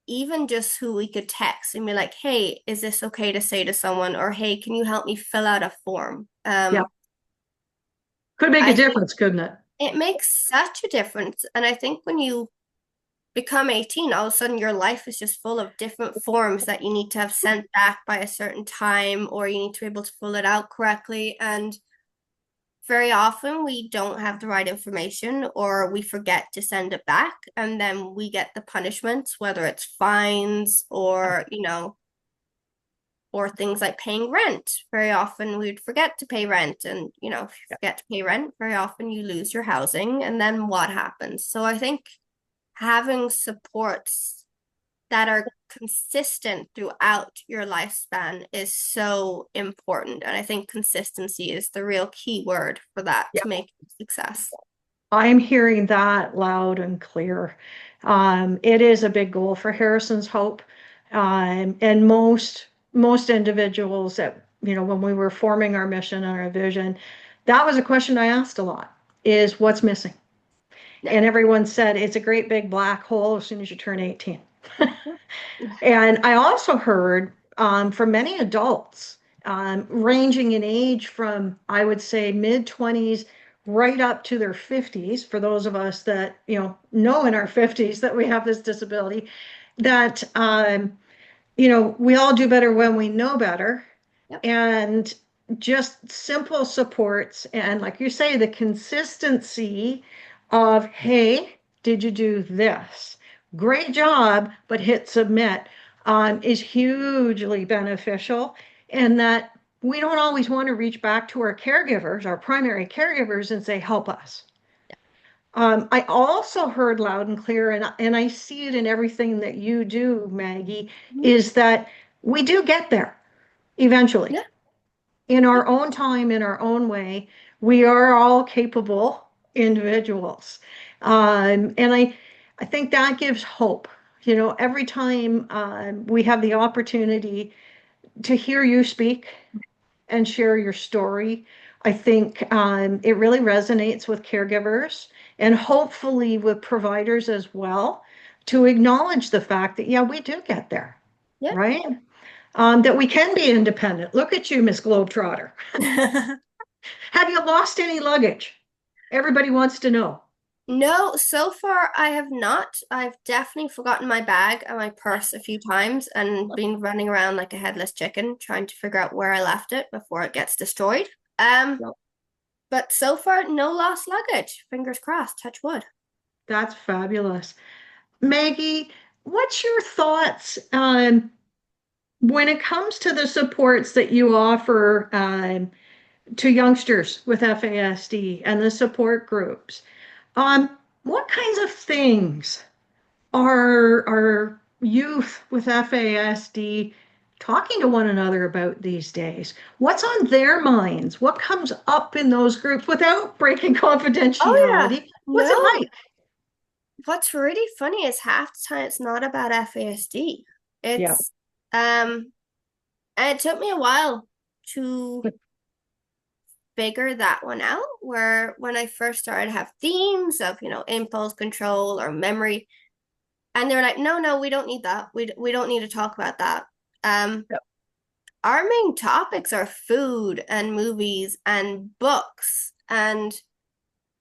even just who we could text and be like, hey, is this okay to say to someone? Or hey, can you help me fill out a form? Yeah, could make a I think difference, couldn't it? it makes such a difference. And I think when you become 18, all of a sudden your life is just full of different forms that you need to have sent back by a certain time, or you need to be able to fill it out correctly. And very often we don't have the right information or we forget to send it back. And then we get the punishments, whether it's fines or things like paying rent. Very often we'd forget to pay rent. And, if you forget to pay rent, very often you lose your housing. And then what happens? So I think having supports that are consistent throughout your lifespan is so important. And I think consistency is the real key word for that Yeah, to make it a success. I'm hearing that loud and clear. It is a big goal for Harrison's Hope, and most individuals that when we were forming our mission and our vision, that was a question I asked a lot: is what's missing? Yeah. And everyone said it's a great big black hole as soon as you turn 18. And I also heard from many adults, ranging in age from, I would say, mid 20s right up to their 50s, for those of us that, know in our 50s that we have this disability, that, we all do better when we know better. Yep. And just simple supports. And like you say, the consistency of, hey, did you do this? Great job, but hit submit, is hugely beneficial. And that we don't always want to reach back to our caregivers, our primary caregivers, and say, help us. I also heard loud and clear, and I see it in everything that you do, Maggie, Mhm. is that we do get there eventually Yeah. in our own time, in our own way. We are all capable individuals. And I think that gives hope. Every time we have the opportunity to hear you speak and share your story, I think it really resonates with caregivers and hopefully with providers as well, to acknowledge the fact that, yeah, we do get there, Yeah. right? That we can be independent. Look at you, Miss Globetrotter. Have you lost any luggage? Everybody wants to know. No, so far I have not. I've definitely forgotten my bag and my purse a few times and been running around like a headless chicken trying to figure out where I left it before it gets destroyed. Um, Yep. but so far no lost luggage. Fingers crossed, touch wood. That's fabulous. Maggie, what's your thoughts when it comes to the supports that you offer to youngsters with FASD and the support groups? Um, what kinds of things are youth with FASD talking to one another about these days? What's on their minds? What comes up in those groups without breaking Oh yeah. confidentiality? What's it No. like? What's really funny is half the time it's not about FASD. Yeah, It's and it took me a while to figure that one out, where when I first started to have themes of, impulse control or memory, and they were like, no, no, we don't need that. We don't need to talk about that. Um, yeah, our main topics are food and movies and books, and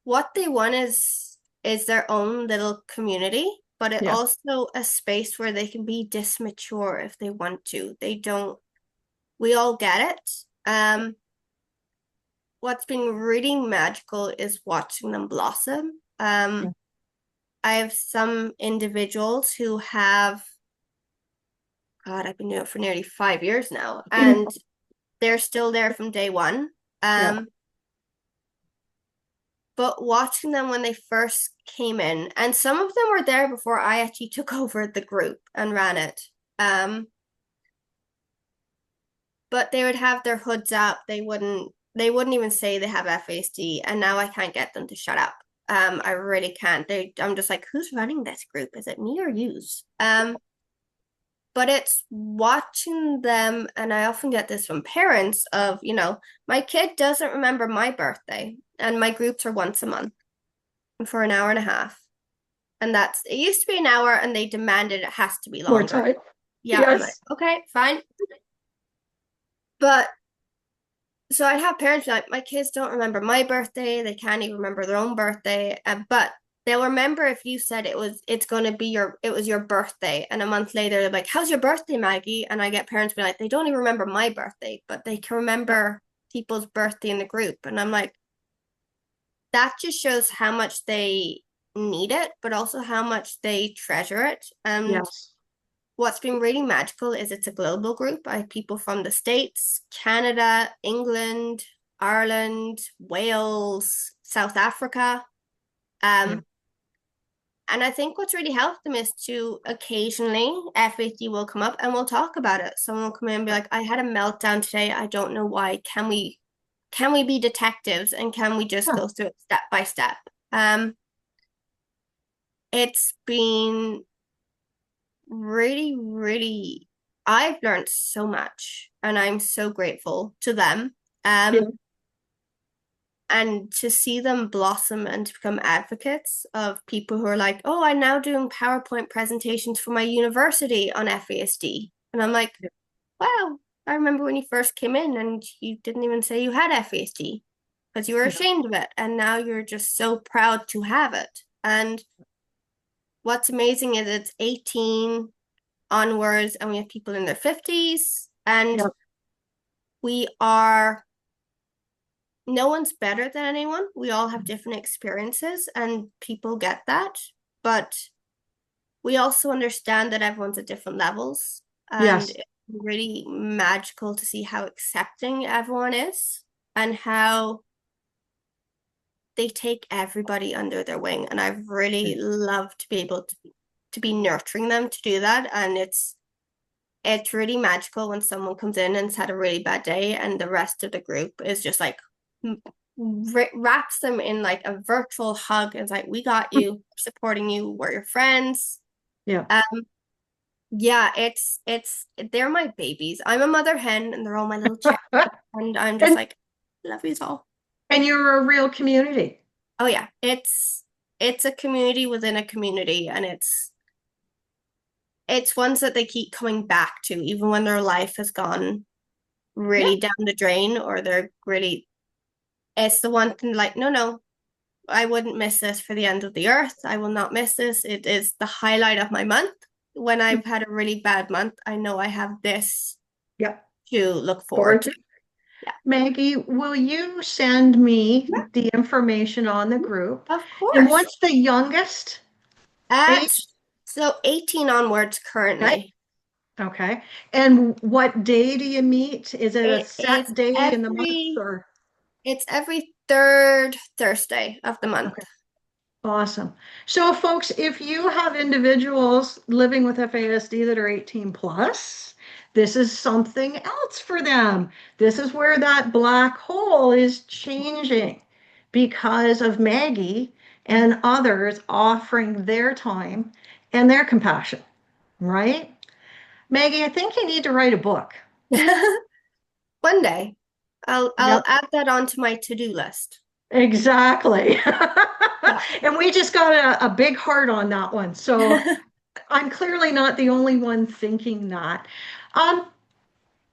what they want is their own little community, but it yeah, also a space where they can be dismature if they want to. They don't, we all get it. What's been really magical is watching them blossom. yeah. I have some individuals who have, God, I've been doing it for nearly 5 years now, and they're still there from day one. Yeah, Um, but watching them when they first came in, and some of them were there before I actually took over the group and ran it. Um, but they would have their hoods up. They wouldn't even say they have FASD, and now I can't get them to shut up. I really can't. I'm just like, who's running this group? Is it me or yous? But it's watching them, and I often get this from parents of, my kid doesn't remember my birthday, and my groups are once a month for an hour and a half. And it used to be an hour, and they demanded it has to be more longer. time. Yeah, I'm like, Yes. okay, fine. But so I have parents be like, my kids don't remember my birthday. They can't even remember their own birthday. But they'll remember if you said it was your birthday. And a month later, they're like, how's your birthday, Maggie? And I get parents be like, they don't even remember my birthday, but they can Yeah. remember people's birthday in the group. And I'm like, that just shows how much they need it, but also how much they treasure it. And Yes. what's been really magical is it's a global group. I have people from the States, Canada, England, Ireland, Wales, South Africa. Yeah. Um, and I think what's really helped them is to occasionally FAD will come up and we'll talk about it. Someone will come in and be like, I had a meltdown today. I don't know why. Can we be detectives and can we just Yeah. go through it step by step? Um, it's been really, really, I've learned so much and I'm so grateful to them. Yeah. And to see them blossom and to become advocates of people who are like, oh, I'm now doing PowerPoint presentations for my university on FASD. And I'm like, Yeah. wow, I remember when you first came in and you didn't even say you had FASD because you were Yeah. ashamed of it. And now you're just so proud to have it. And what's amazing is it's 18 onwards, and we have people in their 50s, and Yeah. we are no one's better than anyone. We all have different experiences, and people get that. But we also understand that everyone's at different levels, and Yes. it's really magical to see how accepting everyone is and how they take everybody under their wing. And I've Yeah. really loved to be able to be nurturing them to do that. And it's really magical when someone comes in and's had a really bad day and the rest of the group is just like wraps them in like a virtual hug. It's like, we got you, supporting you, we're your friends. Yeah. um yeah, it's they're my babies. I'm a mother hen and they're all my little chicks, and I'm just And like, love you all. and you're a real community. Oh yeah, it's a community within a community, and it's ones that they keep coming back to even when their life has gone Yeah. really down the drain, or they're really, it's the one thing like, no, no, I wouldn't miss this for the end of the earth. I will not miss this. It is the highlight of my month. When I've had a really bad month, I know I have this Yeah. to look forward Forward. to. Yeah. Maggie, will you send me Yeah, the information on the group? of And course. what's the youngest At age? so 18 onwards Okay. currently. Okay. And what day do you meet? Is it a It is set day in the month every or? it's every third Thursday of the Okay. month. Awesome. So, folks, if you have individuals living with FASD that are 18 plus, This is something else for them. This is where that black hole is changing because of Maggie and others offering their time and their compassion, right? Maggie, I think you need to write a book. One day, I'll Yep, add that onto my to-do list. exactly. Yeah. And we just got a big heart on that one. So I'm clearly not the only one thinking that. Um,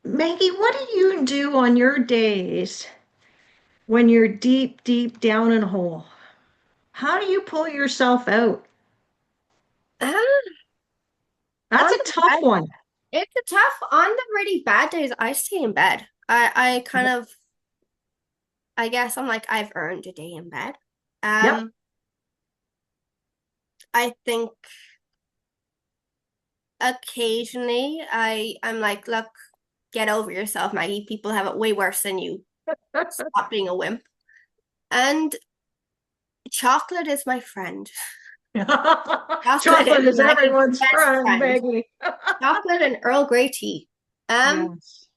Maggie, what do you do on your days when you're deep, deep down in a hole? How do you pull yourself out? Ah, That's on a the tough bad, one. it's a tough. On the really bad days, I stay in bed. I kind of, I guess I'm like, I've earned a day in bed. Yep. Um, I think occasionally I'm like, look, get over yourself, Maggie. People have it way worse than you. Stop being a wimp. And chocolate is my friend. Chocolate Chocolate is is my everyone's best friend, friend. Maggie. Chocolate and Earl Grey tea. Um, Yes.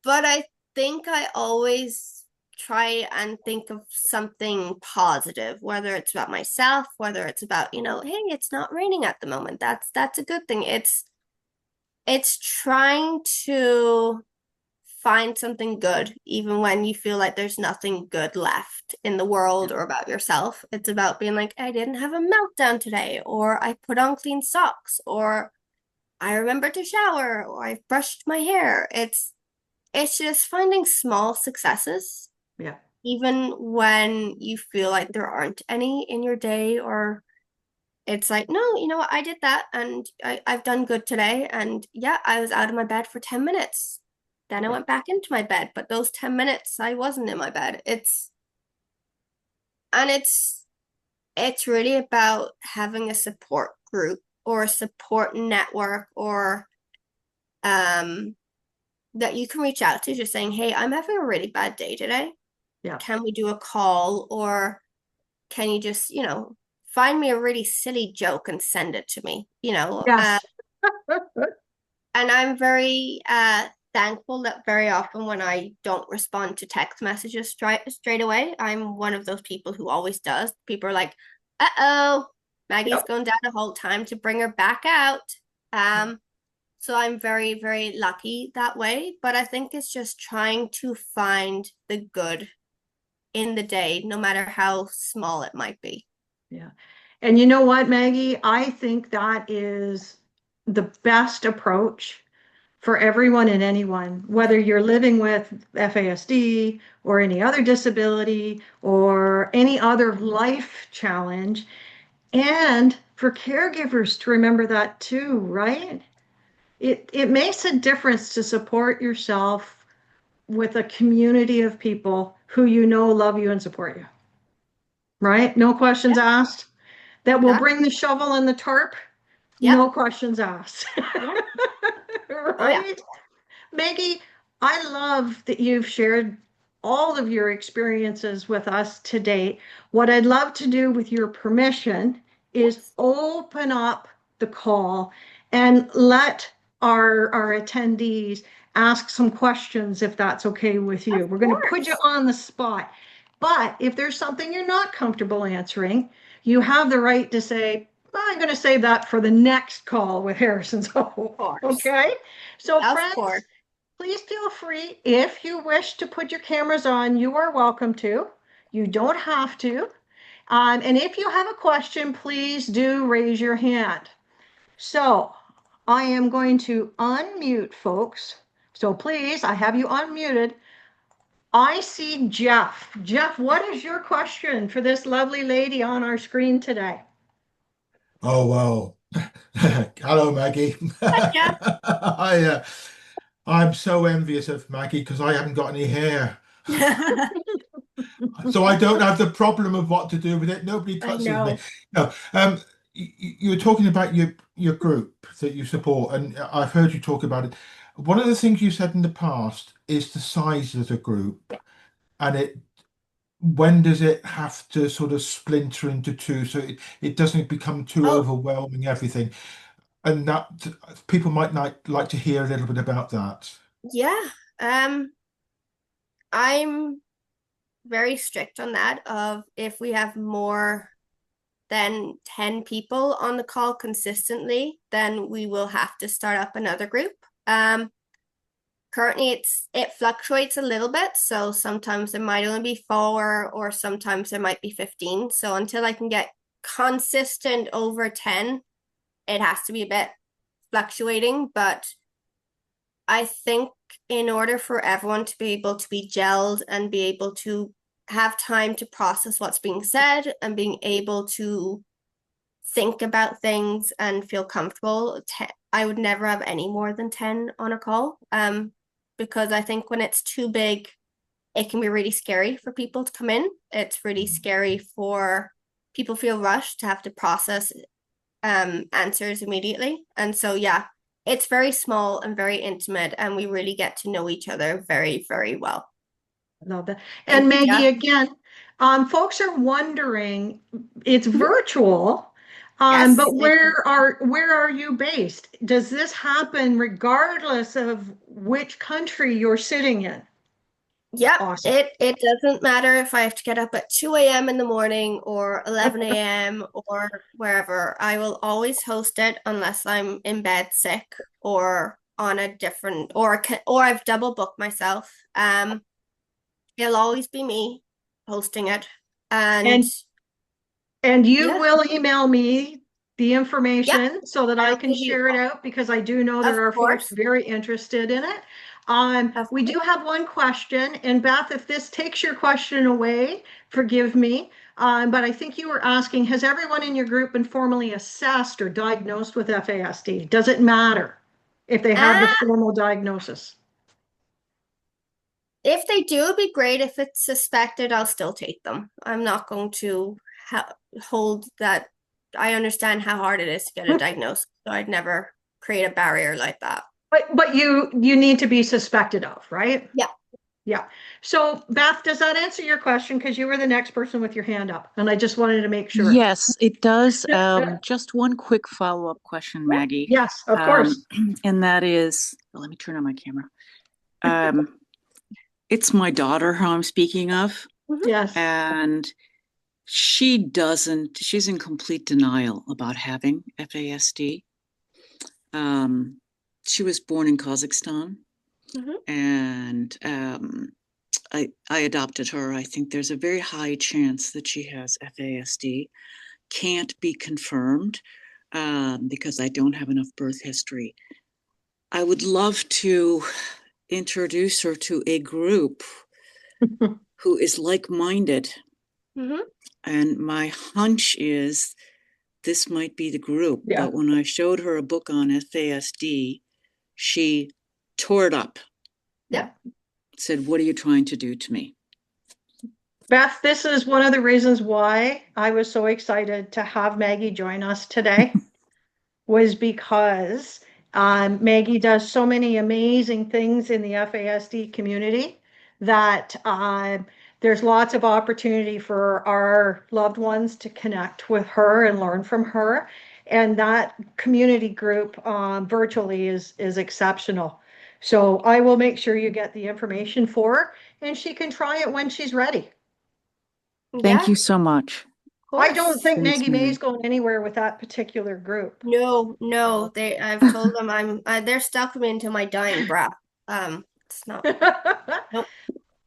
but I think I always try and think of something positive, whether it's about myself, whether it's about, hey, it's not raining at the moment. That's a good thing. It's trying to find something good, even when you feel like there's nothing good left in the world or about yourself. It's about being like, I didn't have a meltdown today, or I put on clean socks, or I remembered to shower, or I brushed my hair. It's just finding small successes, Yeah. even when you feel like there aren't any in your day, or it's like, no, you know what, I did that and I've done good today. And yeah, I was out of my bed for 10 minutes. Then I Yeah. went back into my bed, but those 10 minutes I wasn't in my bed. And it's really about having a support group or a support network or um that you can reach out to, just saying, hey, I'm having a really bad day today. Yeah. Can we do a call, or can you just, find me a really silly joke and send it to me, Yes. and I'm very thankful that very often when I don't respond to text messages straight away, I'm one of those people who always does. People are like, uh-oh, Maggie's Yep. going down a whole time to bring her back out. So I'm very, very lucky that way. But I think it's just trying to find the good in the day, no matter how small it might be. Yeah. And you know what, Maggie? I think that is the best approach for everyone and anyone, whether you're living with FASD or any other disability or any other life challenge. And for caregivers to remember that too, right? It makes a difference to support yourself with a community of people who you know love you and support you, right? No questions Yeah, asked. That will exactly. bring the shovel and the tarp, Yep. no questions asked. Yeah. Oh yeah. Right? Maggie, I love that you've shared all of your experiences with us today. What I'd love to do, with your permission, is Yes. open up the call and let our attendees ask some questions if that's okay with Of you. We're going to put you course. on the spot. But if there's something you're not comfortable answering, you have the right to say, "Well, I'm going to save that for the next call with Harrison's Hope." Of course. Okay? So, Of course. friends, please feel free, if you wish to put your cameras on, you are welcome to. You don't have to. And if you have a question, please do raise your hand. So I am going to unmute folks. So please, I have you unmuted. I see Jeff. Jeff, what is your question for this lovely lady on our screen today? Oh well, hello Maggie. Hi, Jeff. I'm so envious of Maggie because I haven't got any hair, so I don't have the problem of what to do with it. Nobody I touches me. know. No, you were talking about your group that you support, and I've heard you talk about it. One of the things you said in the past is the size of the group, and it when does it have to sort of splinter into two so it doesn't become too Oh, overwhelming everything. and that people might like to hear a little bit about that. Yeah. I'm very strict on that of if we have more than 10 people on the call consistently, then we will have to start up another group. Currently it fluctuates a little bit, so sometimes there might only be 4 or sometimes there might be 15. So until I can get consistent over 10, it has to be a bit fluctuating, but I think in order for everyone to be able to be gelled and be able to have time to process what's being said and being able to think about things and feel comfortable, I would never have any more than 10 on a call. Because I think when it's too big, it can be really scary for people to come in. It's really scary for people feel rushed to have to process answers immediately. And so, yeah, it's very small and very intimate, and we really get to know each other very, very well. Love that. And Thank you, Maggie, Jeff. again, folks are wondering, it's Mhm. virtual, Yes, but where are you based? Does this happen regardless of which country you're sitting in? yep. Awesome. It doesn't matter if I have to get up at 2 a.m. in the morning or 11 a.m. or wherever. I will always host it unless I'm in bed sick or on a different or I've double booked myself. It'll always be me hosting it. And And And you yeah, will email me the yep, information so that I I'll can give you, share it out because I do know of there are folks course, very interested in it. of We do course. have one question, and Beth, if this takes your question away, forgive me. But I think you were asking, has everyone in your group been formally assessed or diagnosed with FASD? Does it matter if they have the Uh, formal diagnosis? if they do, it'd be great. If it's suspected, I'll still take them. I'm not going to hold that. I understand how hard it is to get a diagnosis, so I'd never create a barrier like that. But you need to be suspected of, right? Yeah. Yeah. So Beth, does that answer your question? Because you were the next person with your hand up, and I just wanted to make sure. Yes, it does. Just one quick follow-up question, Maggie. Yes, of Um, course. and that is, let me turn on my camera. Um, it's my daughter who I'm speaking of, Mhm. Yes. and she's in complete denial about having FASD. She was born in Kazakhstan, Mhm. and I adopted her. I think there's a very high chance that she has FASD. Can't be confirmed because I don't have enough birth history. I would love to introduce her to a group who is like-minded. Mhm. And my hunch is this might be the group. Yeah. But when I showed her a book on FASD, she tore it up, Yeah. said, "What are you trying to do to me?" Beth, this is one of the reasons why I was so excited to have Maggie join us today, was because Maggie does so many amazing things in the FASD community that there's lots of opportunity for our loved ones to connect with her and learn from her. And that community group virtually is exceptional. So I will make sure you get the information for her and she can try it when she's ready. Thank Yeah, you of so much. I don't course. think Thanks, Maggie May is Mary. going anywhere with that particular group. No, no, So. I've told them they're stuck with me until my dying breath. It's not, nope.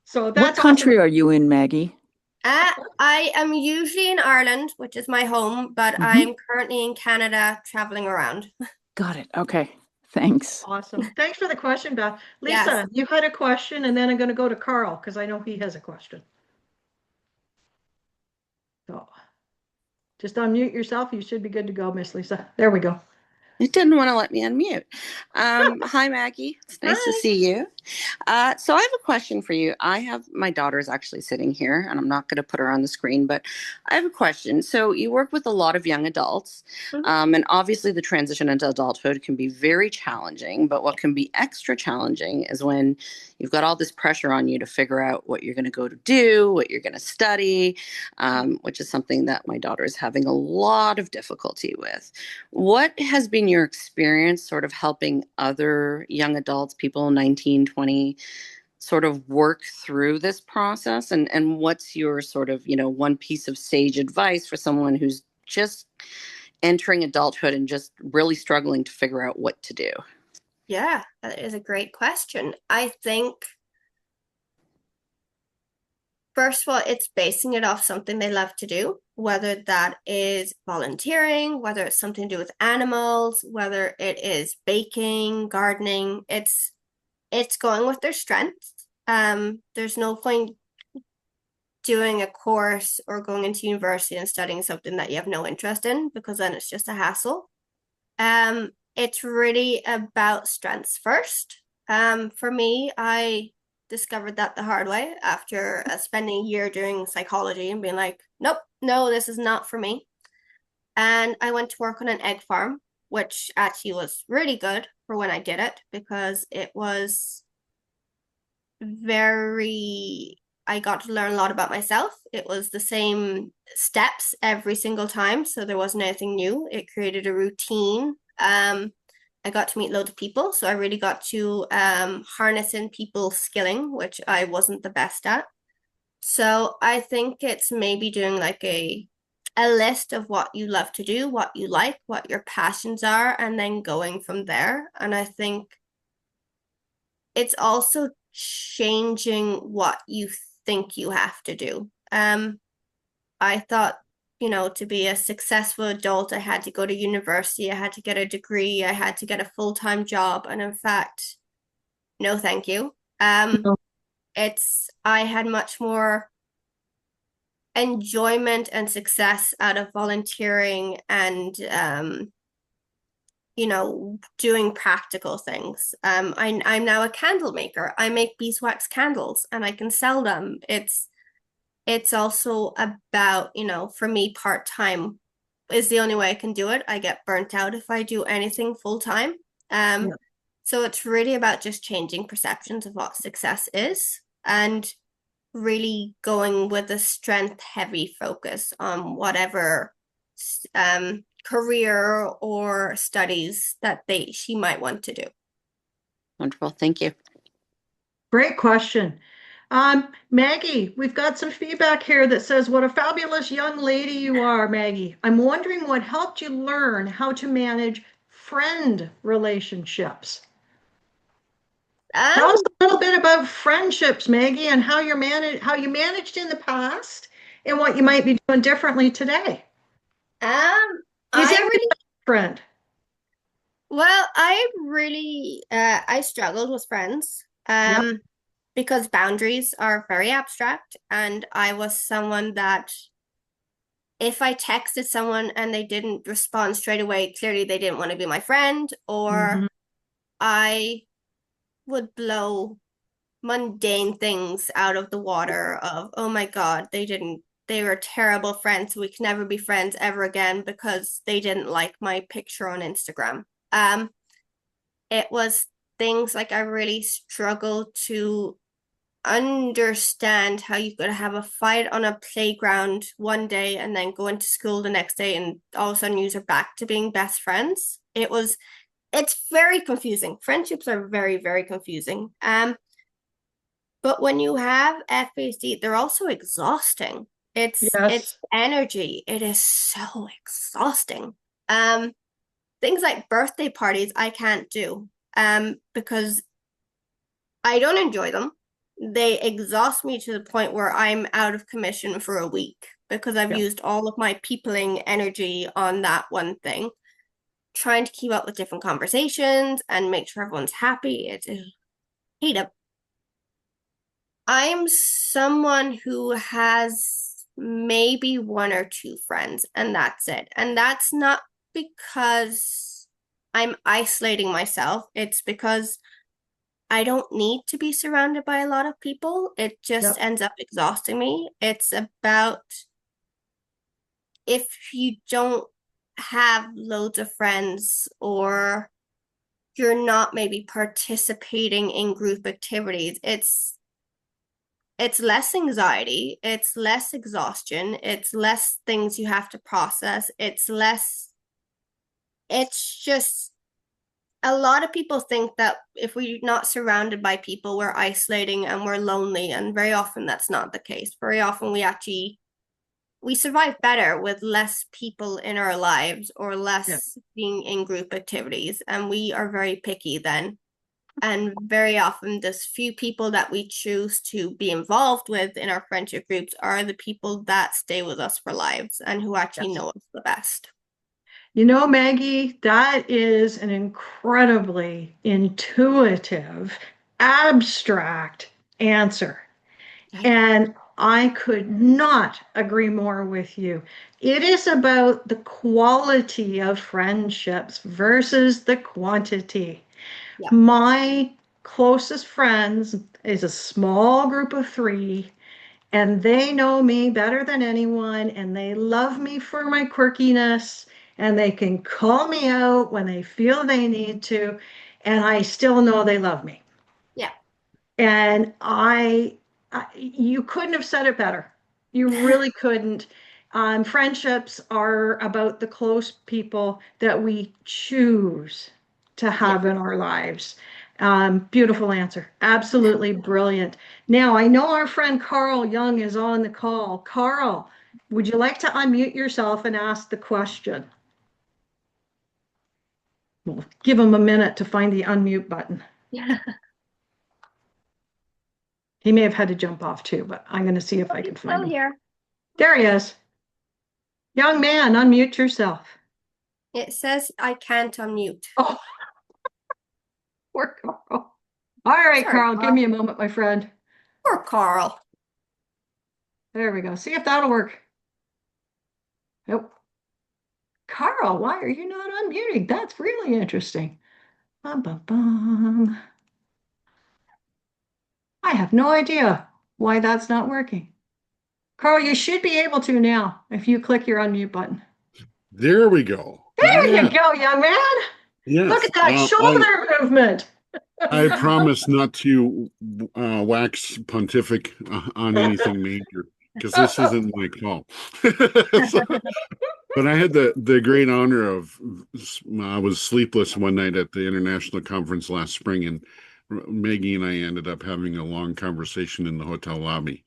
So What that's awesome. country are you in, Maggie? I am usually in Ireland, which is my home, but Mhm. I'm currently in Canada traveling around. Got it. Okay. Thanks. Awesome. Thanks for the question, Beth. Yes. Lisa, you had a question, and then I'm going to go to Carl because I know he has a question. So just unmute yourself. You should be good to go, Miss Lisa. There we go. It didn't want to let me unmute. Hi, Maggie. It's nice to Hi. see you. So I have a question for you. I have my daughter's actually sitting here, and I'm not going to put her on the screen, but I have a question. So you work with a lot of young adults, and obviously the transition into adulthood can be very challenging. But what can be extra challenging is when you've got all this pressure on you to figure out what you're going to go to do, what you're going to study, which is something that my daughter is having a lot of difficulty with. What has been your experience sort of helping other young adults, people 19, 20, sort of work through this process? And what's your sort of, one piece of sage advice for someone who's just entering adulthood and just really struggling to figure out what to do? Yeah, that is a great question. I think, first of all, it's basing it off something they love to do, whether that is volunteering, whether it's something to do with animals, whether it is baking, gardening. It's going with their strengths. There's no point doing a course or going into university and studying something that you have no interest in, because then it's just a hassle. It's really about strengths first. For me, I discovered that the hard way after spending a year doing psychology and being like, nope, no, this is not for me. And I went to work on an egg farm, which actually was really good for when I did it, because it was I got to learn a lot about myself. It was the same steps every single time, so there wasn't anything new. It created a routine. I got to meet loads of people, so I really got to harness in people skilling, which I wasn't the best at. So I think it's maybe doing like a list of what you love to do, what you like, what your passions are, and then going from there. And I think it's also changing what you think you have to do. I thought, to be a successful adult, I had to go to university, I had to get a degree, I had to get a full-time job. And in fact, no, thank you. No. I had much more enjoyment and success out of volunteering and doing practical things. I'm now a candle maker. I make beeswax candles and I can sell them. It's also about, for me, part-time is the only way I can do it. I get burnt out if I do anything full-time. Yeah. So it's really about just changing perceptions of what success is and really going with a strength-heavy focus on whatever career or studies that she might want to do. Wonderful. Thank you. Great question. Maggie, we've got some feedback here that says, what a fabulous young lady you are, Maggie. I'm wondering what helped you learn how to manage friend relationships. Tell us a little bit about friendships, Maggie, and how you managed in the past and what you might be doing differently today. Is everybody a friend? Well, I struggled with friends. Yep. Because boundaries are very abstract, and I was someone that if I texted someone and they didn't respond straight away, clearly they didn't want to be my friend, or I would blow mundane things out of the water of, oh my God, they were terrible friends, so we can never be friends ever again because they didn't like my picture on Instagram. It was things like I really struggled to understand how you could have a fight on a playground one day and then go into school the next day and all of a sudden you're back to being best friends. It's very confusing. Friendships are very, very confusing. But when you have FASD, they're also exhausting. It's energy. It is so exhausting. Things like birthday parties I can't do because I don't enjoy them. They exhaust me to the point where I'm out of commission for a week because I've used all of my peopling energy on that one thing, trying to keep up with different conversations and make sure everyone's happy. It's hate it. I'm someone who has maybe one or two friends, and that's it. And that's not because I'm isolating myself. It's because I don't need to be surrounded by a lot of people. It just Yep. ends up exhausting me. It's about if you don't have loads of friends or you're not maybe participating in group activities, it's less anxiety, it's less exhaustion, it's less things you have to process, it's just a lot of people think that if we're not surrounded by people, we're isolating and we're lonely, and very often that's not the case. Very often we survive better with less people in our lives or Yeah. less being in group activities, and we are very picky then. And very often, the few people that we choose to be involved with in our friendship groups are the people that stay with us for lives and who actually Yes. know us the best. You know, Maggie, that is an incredibly intuitive, abstract answer. And I could not agree more with you. It is about the quality of friendships versus the quantity. Yeah. My closest friends is a small group of three, and they know me better than anyone, and they love me for my quirkiness, and they can call me out when they feel they need to, and I still know they love me. Yeah. And you couldn't have said it better. You really couldn't. Friendships are about the close people that we choose to Yeah. have in our lives. Beautiful answer. Absolutely brilliant. Now, I know our friend Carl Young is on the call. Carl, would you like to unmute yourself and ask the question? We'll give him a minute to find the unmute button. Yeah. He may have had to jump off too, but I'm going to see if I can find Still him. here. There he is. Young man, unmute yourself. It says I can't unmute. Oh, poor Carl. All right, Sorry, Carl, give Carl. me a moment, my friend. Poor Carl. There we go. See if that'll work. Nope. Carl, why are you not unmuting? That's really interesting. Bum, bum, bum. I have no idea why that's not working. Carl, you should be able to now if you click your unmute button. There we go. There you Yeah. go, young man. Look Yes. at that shoulder movement. I promise not to wax pontific on anything major because this isn't my call. So, but I had the great honor of I was sleepless one night at the international conference last spring, and Maggie and I ended up having a long conversation in the hotel lobby.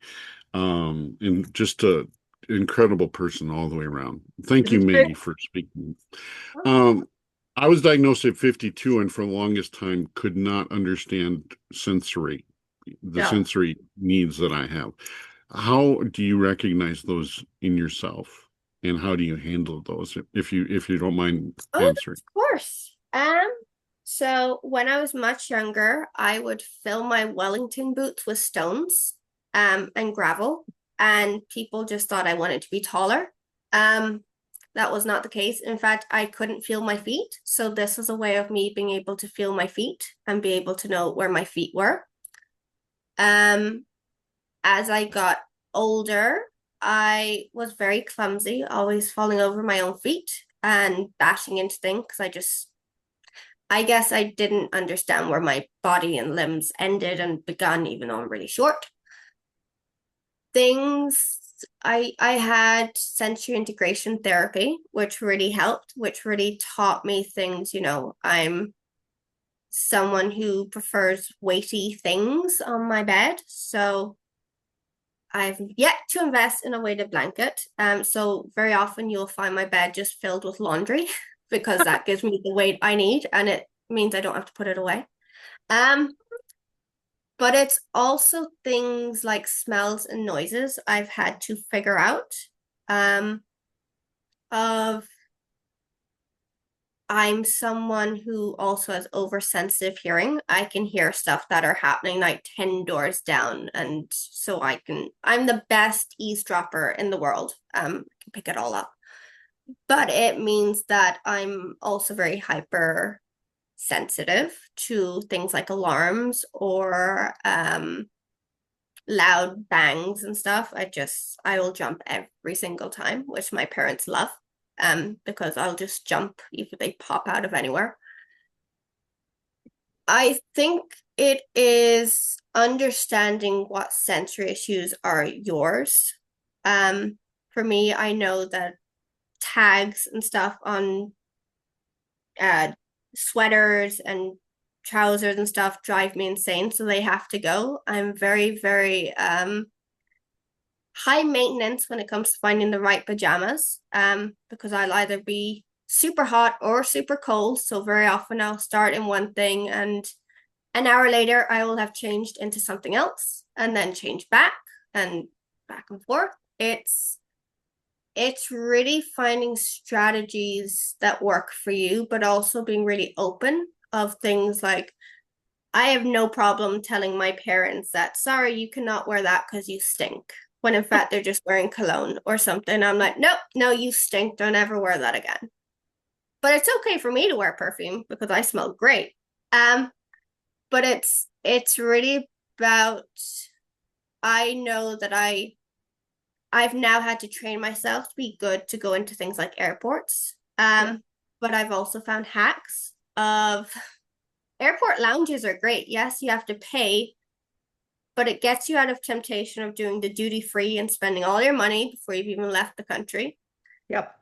And just a incredible person all the way around. Thank This you, is Maggie, for speaking. Um, I was diagnosed at 52 and for the longest time could not understand the Yeah. sensory needs that I have. How do you recognize those in yourself? And how do you handle those if you don't mind Oh, answering? of course. So when I was much younger, I would fill my Wellington boots with stones, and gravel, and people just thought I wanted to be taller. That was not the case. In fact, I couldn't feel my feet. So this was a way of me being able to feel my feet and be able to know where my feet were. As I got older, I was very clumsy, always falling over my own feet and bashing into things because I guess I didn't understand where my body and limbs ended and began, even though I'm really short. Things I had sensory integration therapy, which really helped, which really taught me things, I'm someone who prefers weighty things on my bed. So I've yet to invest in a weighted blanket. So very often you'll find my bed just filled with laundry because that gives me the weight I need and it means I don't have to put it away. But it's also things like smells and noises I've had to figure out. Of I'm someone who also has oversensitive hearing. I can hear stuff that are happening like 10 doors down. And so I'm the best eavesdropper in the world. I can pick it all up. But it means that I'm also very hyper sensitive to things like alarms or loud bangs and stuff. I will jump every single time, which my parents love, because I'll just jump if they pop out of anywhere. I think it is understanding what sensory issues are yours. For me, I know that tags and stuff on uh sweaters and trousers and stuff drive me insane, so they have to go. I'm very, very high maintenance when it comes to finding the right pajamas, because I'll either be super hot or super cold. So very often I'll start in one thing and an hour later I will have changed into something else and then change back and forth. It's really finding strategies that work for you, but also being really open of things like, I have no problem telling my parents that, sorry, you cannot wear that because you stink, when in fact they're just wearing cologne or something. I'm like, nope, no, you stink. Don't ever wear that again. But it's okay for me to wear perfume because I smell great. But it's really about, I know that I've now had to train myself to be good to go into things like airports. But I've also found hacks of airport lounges are great. Yes, you have to pay, but it gets you out of temptation of doing the duty free and spending all your money before you've even left the country. Yep.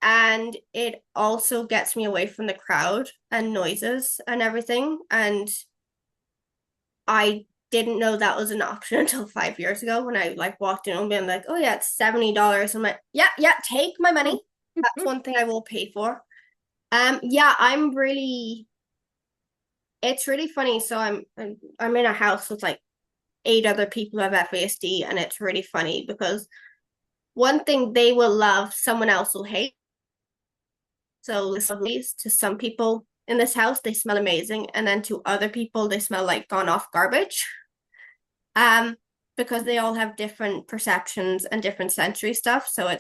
And it also gets me away from the crowd and noises and everything. And I didn't know that was an option until 5 years ago when I like walked in and been like, oh yeah, it's $70. I'm like, yeah, take my money. That's one thing I will pay for. Yeah, it's really funny. So I'm in a house with like 8 other people who have FASD, and it's really funny because one thing they will love, someone else will hate. So to some people in this house, they smell amazing, and then to other people, they smell like gone off garbage. Because they all have different perceptions and different sensory stuff. So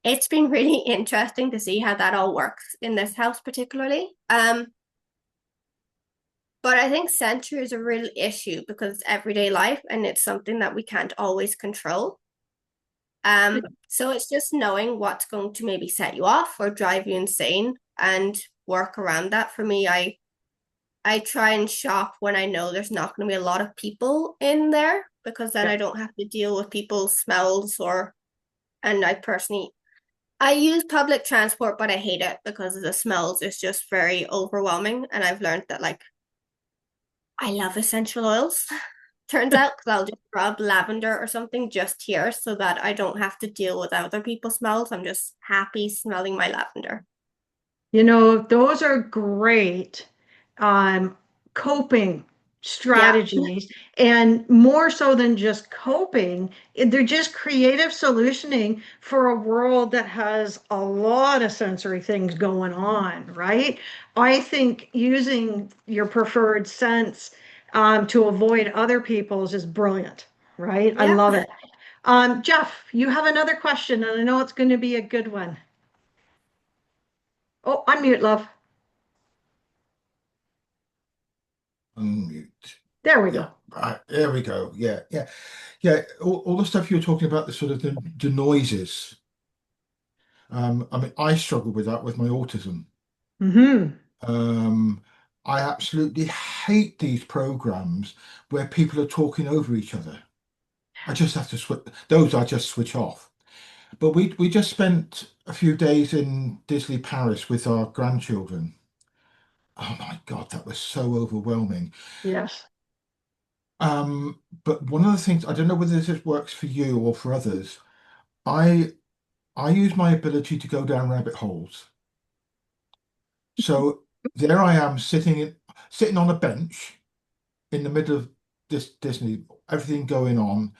it's been really interesting to see how that all works in this house particularly. But I think sensory is a real issue because it's everyday life and it's something that we can't always control. So it's just knowing what's going to maybe set you off or drive you insane and work around that. For me, I try and shop when I know there's not going to be a lot of people in there, because then I don't have to deal with people's smells and I use public transport, but I hate it because of the smells. It's just very overwhelming. And I've learned that like I love essential oils. Turns out, because I'll just rub lavender or something just here so that I don't have to deal with other people's smells. I'm just happy smelling my lavender. You know, those are great coping strategies, and more so than just coping, they're just creative solutioning for a world that has a lot of sensory things going on, right? I think using your preferred sense to avoid other people's is brilliant, right? I love it. Jeff, you have another question, and I know it's going to be a good one. Oh, unmute, love. Unmute. There we go. There we go. Yeah. All the stuff you were talking about, the sort of the noises. I mean, I struggle with that with my autism. I absolutely hate these programs where people are talking over each other. I just have to switch. Those I just switch off. But we just spent a few days in Disney Paris with our grandchildren. Oh my God, that was so overwhelming. Yes. But one of the things, I don't know whether this works for you or for others, I use my ability to go down rabbit holes. So there I am sitting on a bench in the middle of this Disney, everything going on,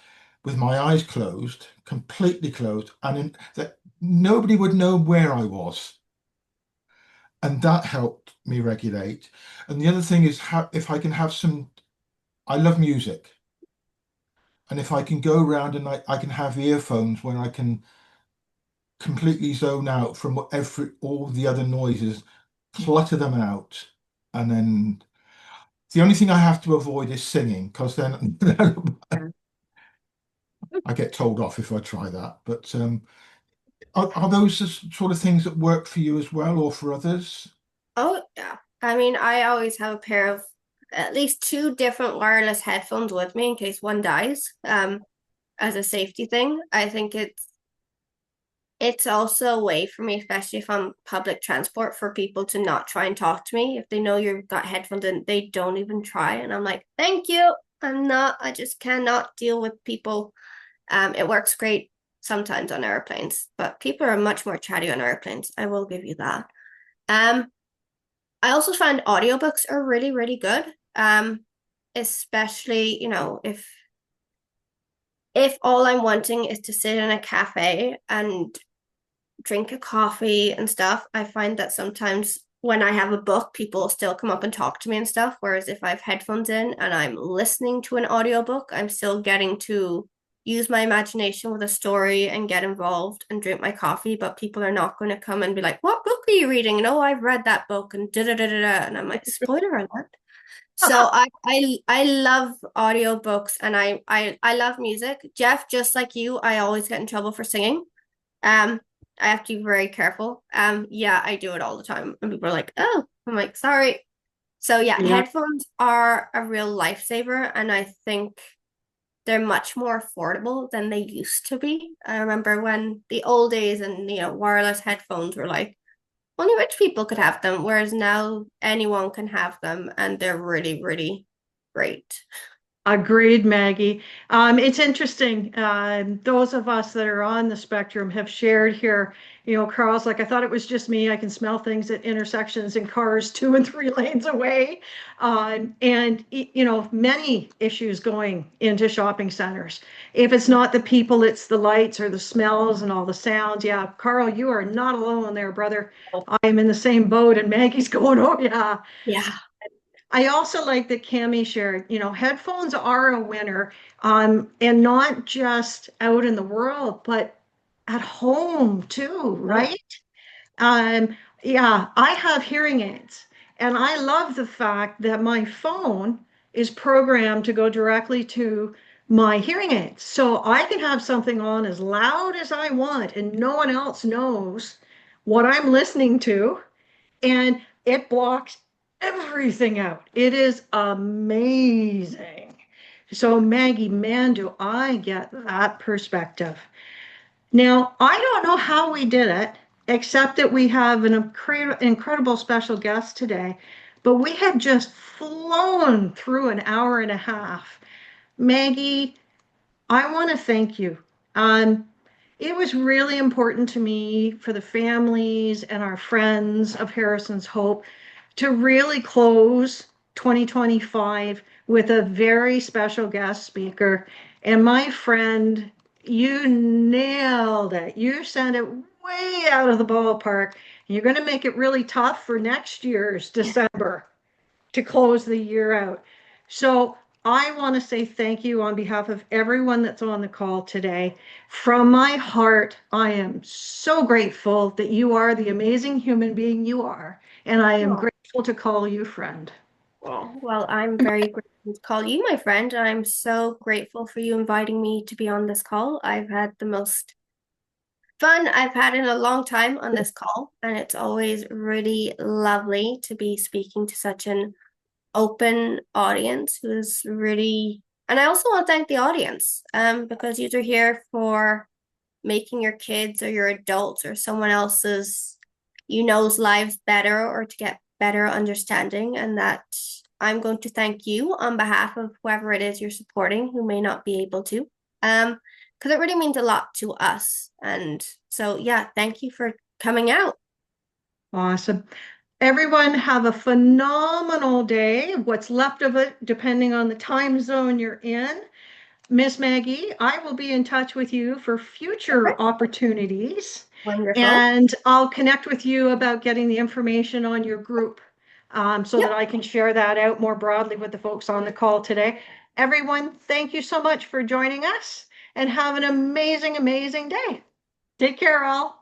with my eyes closed, completely closed, and that nobody would know where I was. And that helped me regulate. And the other thing is if I can have I love music. And if I can go around and I can have earphones where I can completely zone out from all the other noises clutter them out, and then the only thing I have to avoid is singing, because then I get told off if I try that. But are those the sort of things that work for you as well, or for others? Oh, yeah. I mean, I always have a pair of at least two different wireless headphones with me in case one dies, as a safety thing. I think it's also a way for me, especially if I'm public transport, for people to not try and talk to me. If they know you've got headphones in, they don't even try. And I'm like, thank you. I just cannot deal with people. It works great sometimes on airplanes, but people are much more chatty on airplanes. I will give you that. Um, I also find audiobooks are really, really good. Especially, if all I'm wanting is to sit in a cafe and drink a coffee and stuff, I find that sometimes when I have a book, people still come up and talk to me and stuff. Whereas if I have headphones in and I'm listening to an audiobook, I'm still getting to use my imagination with a story and get involved and drink my coffee. But people are not going to come and be like, "What book are you reading?" And oh, I've read that book and da da da da da. And I'm like, spoiler alert. So I love audiobooks and I love music. Jeff, just like you, I always get in trouble for singing. Um, I have to be very careful. Yeah, I do it all the time. And people are like, oh, I'm like, sorry. So yeah, Yeah. headphones are a real lifesaver, and I think they're much more affordable than they used to be. I remember when the old days and wireless headphones were like only rich people could have them, whereas now anyone can have them and they're really, really great. Agreed, Maggie. It's interesting. Those of us that are on the spectrum have shared here. Carl's like, I thought it was just me. I can smell things at intersections in cars 2 and 3 lanes away. Many issues going into shopping centers. If it's not the people, it's the lights or the smells and all the sounds. Yeah, Carl, you are not alone there, brother. I am in the same boat, and Maggie's going, oh, yeah. Yeah. I also like that Cami shared, headphones are a winner, and not just out in the world, but at home too, right? Yeah, I have hearing aids, and I love the fact that my phone is programmed to go directly to my hearing aids. So I can have something on as loud as I want, and no one else knows what I'm listening to, and it blocks everything out. It is amazing. So, Maggie, man, do I get that perspective. Now, I don't know how we did it, except that we have an incredible special guest today, but we had just flown through an hour and a half. Maggie, I want to thank you. Um, it was really important to me for the families and our friends of Harrison's Hope to really close 2025 with a very special guest speaker. And my friend, you nailed it. You sent it way out of the ballpark. You're going to make it really tough for next year's December to close the year out. So I want to say thank you on behalf of everyone that's on the call today. From my heart, I am so grateful that you are the amazing human being you are, and I am Oh, grateful to call you friend. well, I'm very grateful to call you my friend. I'm so grateful for you inviting me to be on this call. I've had the most fun I've had in a long time on this call, and it's always really lovely to be speaking to such an open audience who's really, and I also want to thank the audience, because you're here for making your kids or your adults or someone else's lives better, or to get better understanding. And that I'm going to thank you on behalf of whoever it is you're supporting who may not be able to, because it really means a lot to us. And so yeah, thank you for coming out. Awesome. Everyone have a phenomenal day, what's left of it, depending on the time zone you're in. Miss Maggie, I will be in touch with you for Okay. future opportunities, Wonderful. and I'll connect with you about getting the information on your group, so that Yep. I can share that out more broadly with the folks on the call today. Everyone, thank you so much for joining us, and have an amazing, amazing day. Take care, all.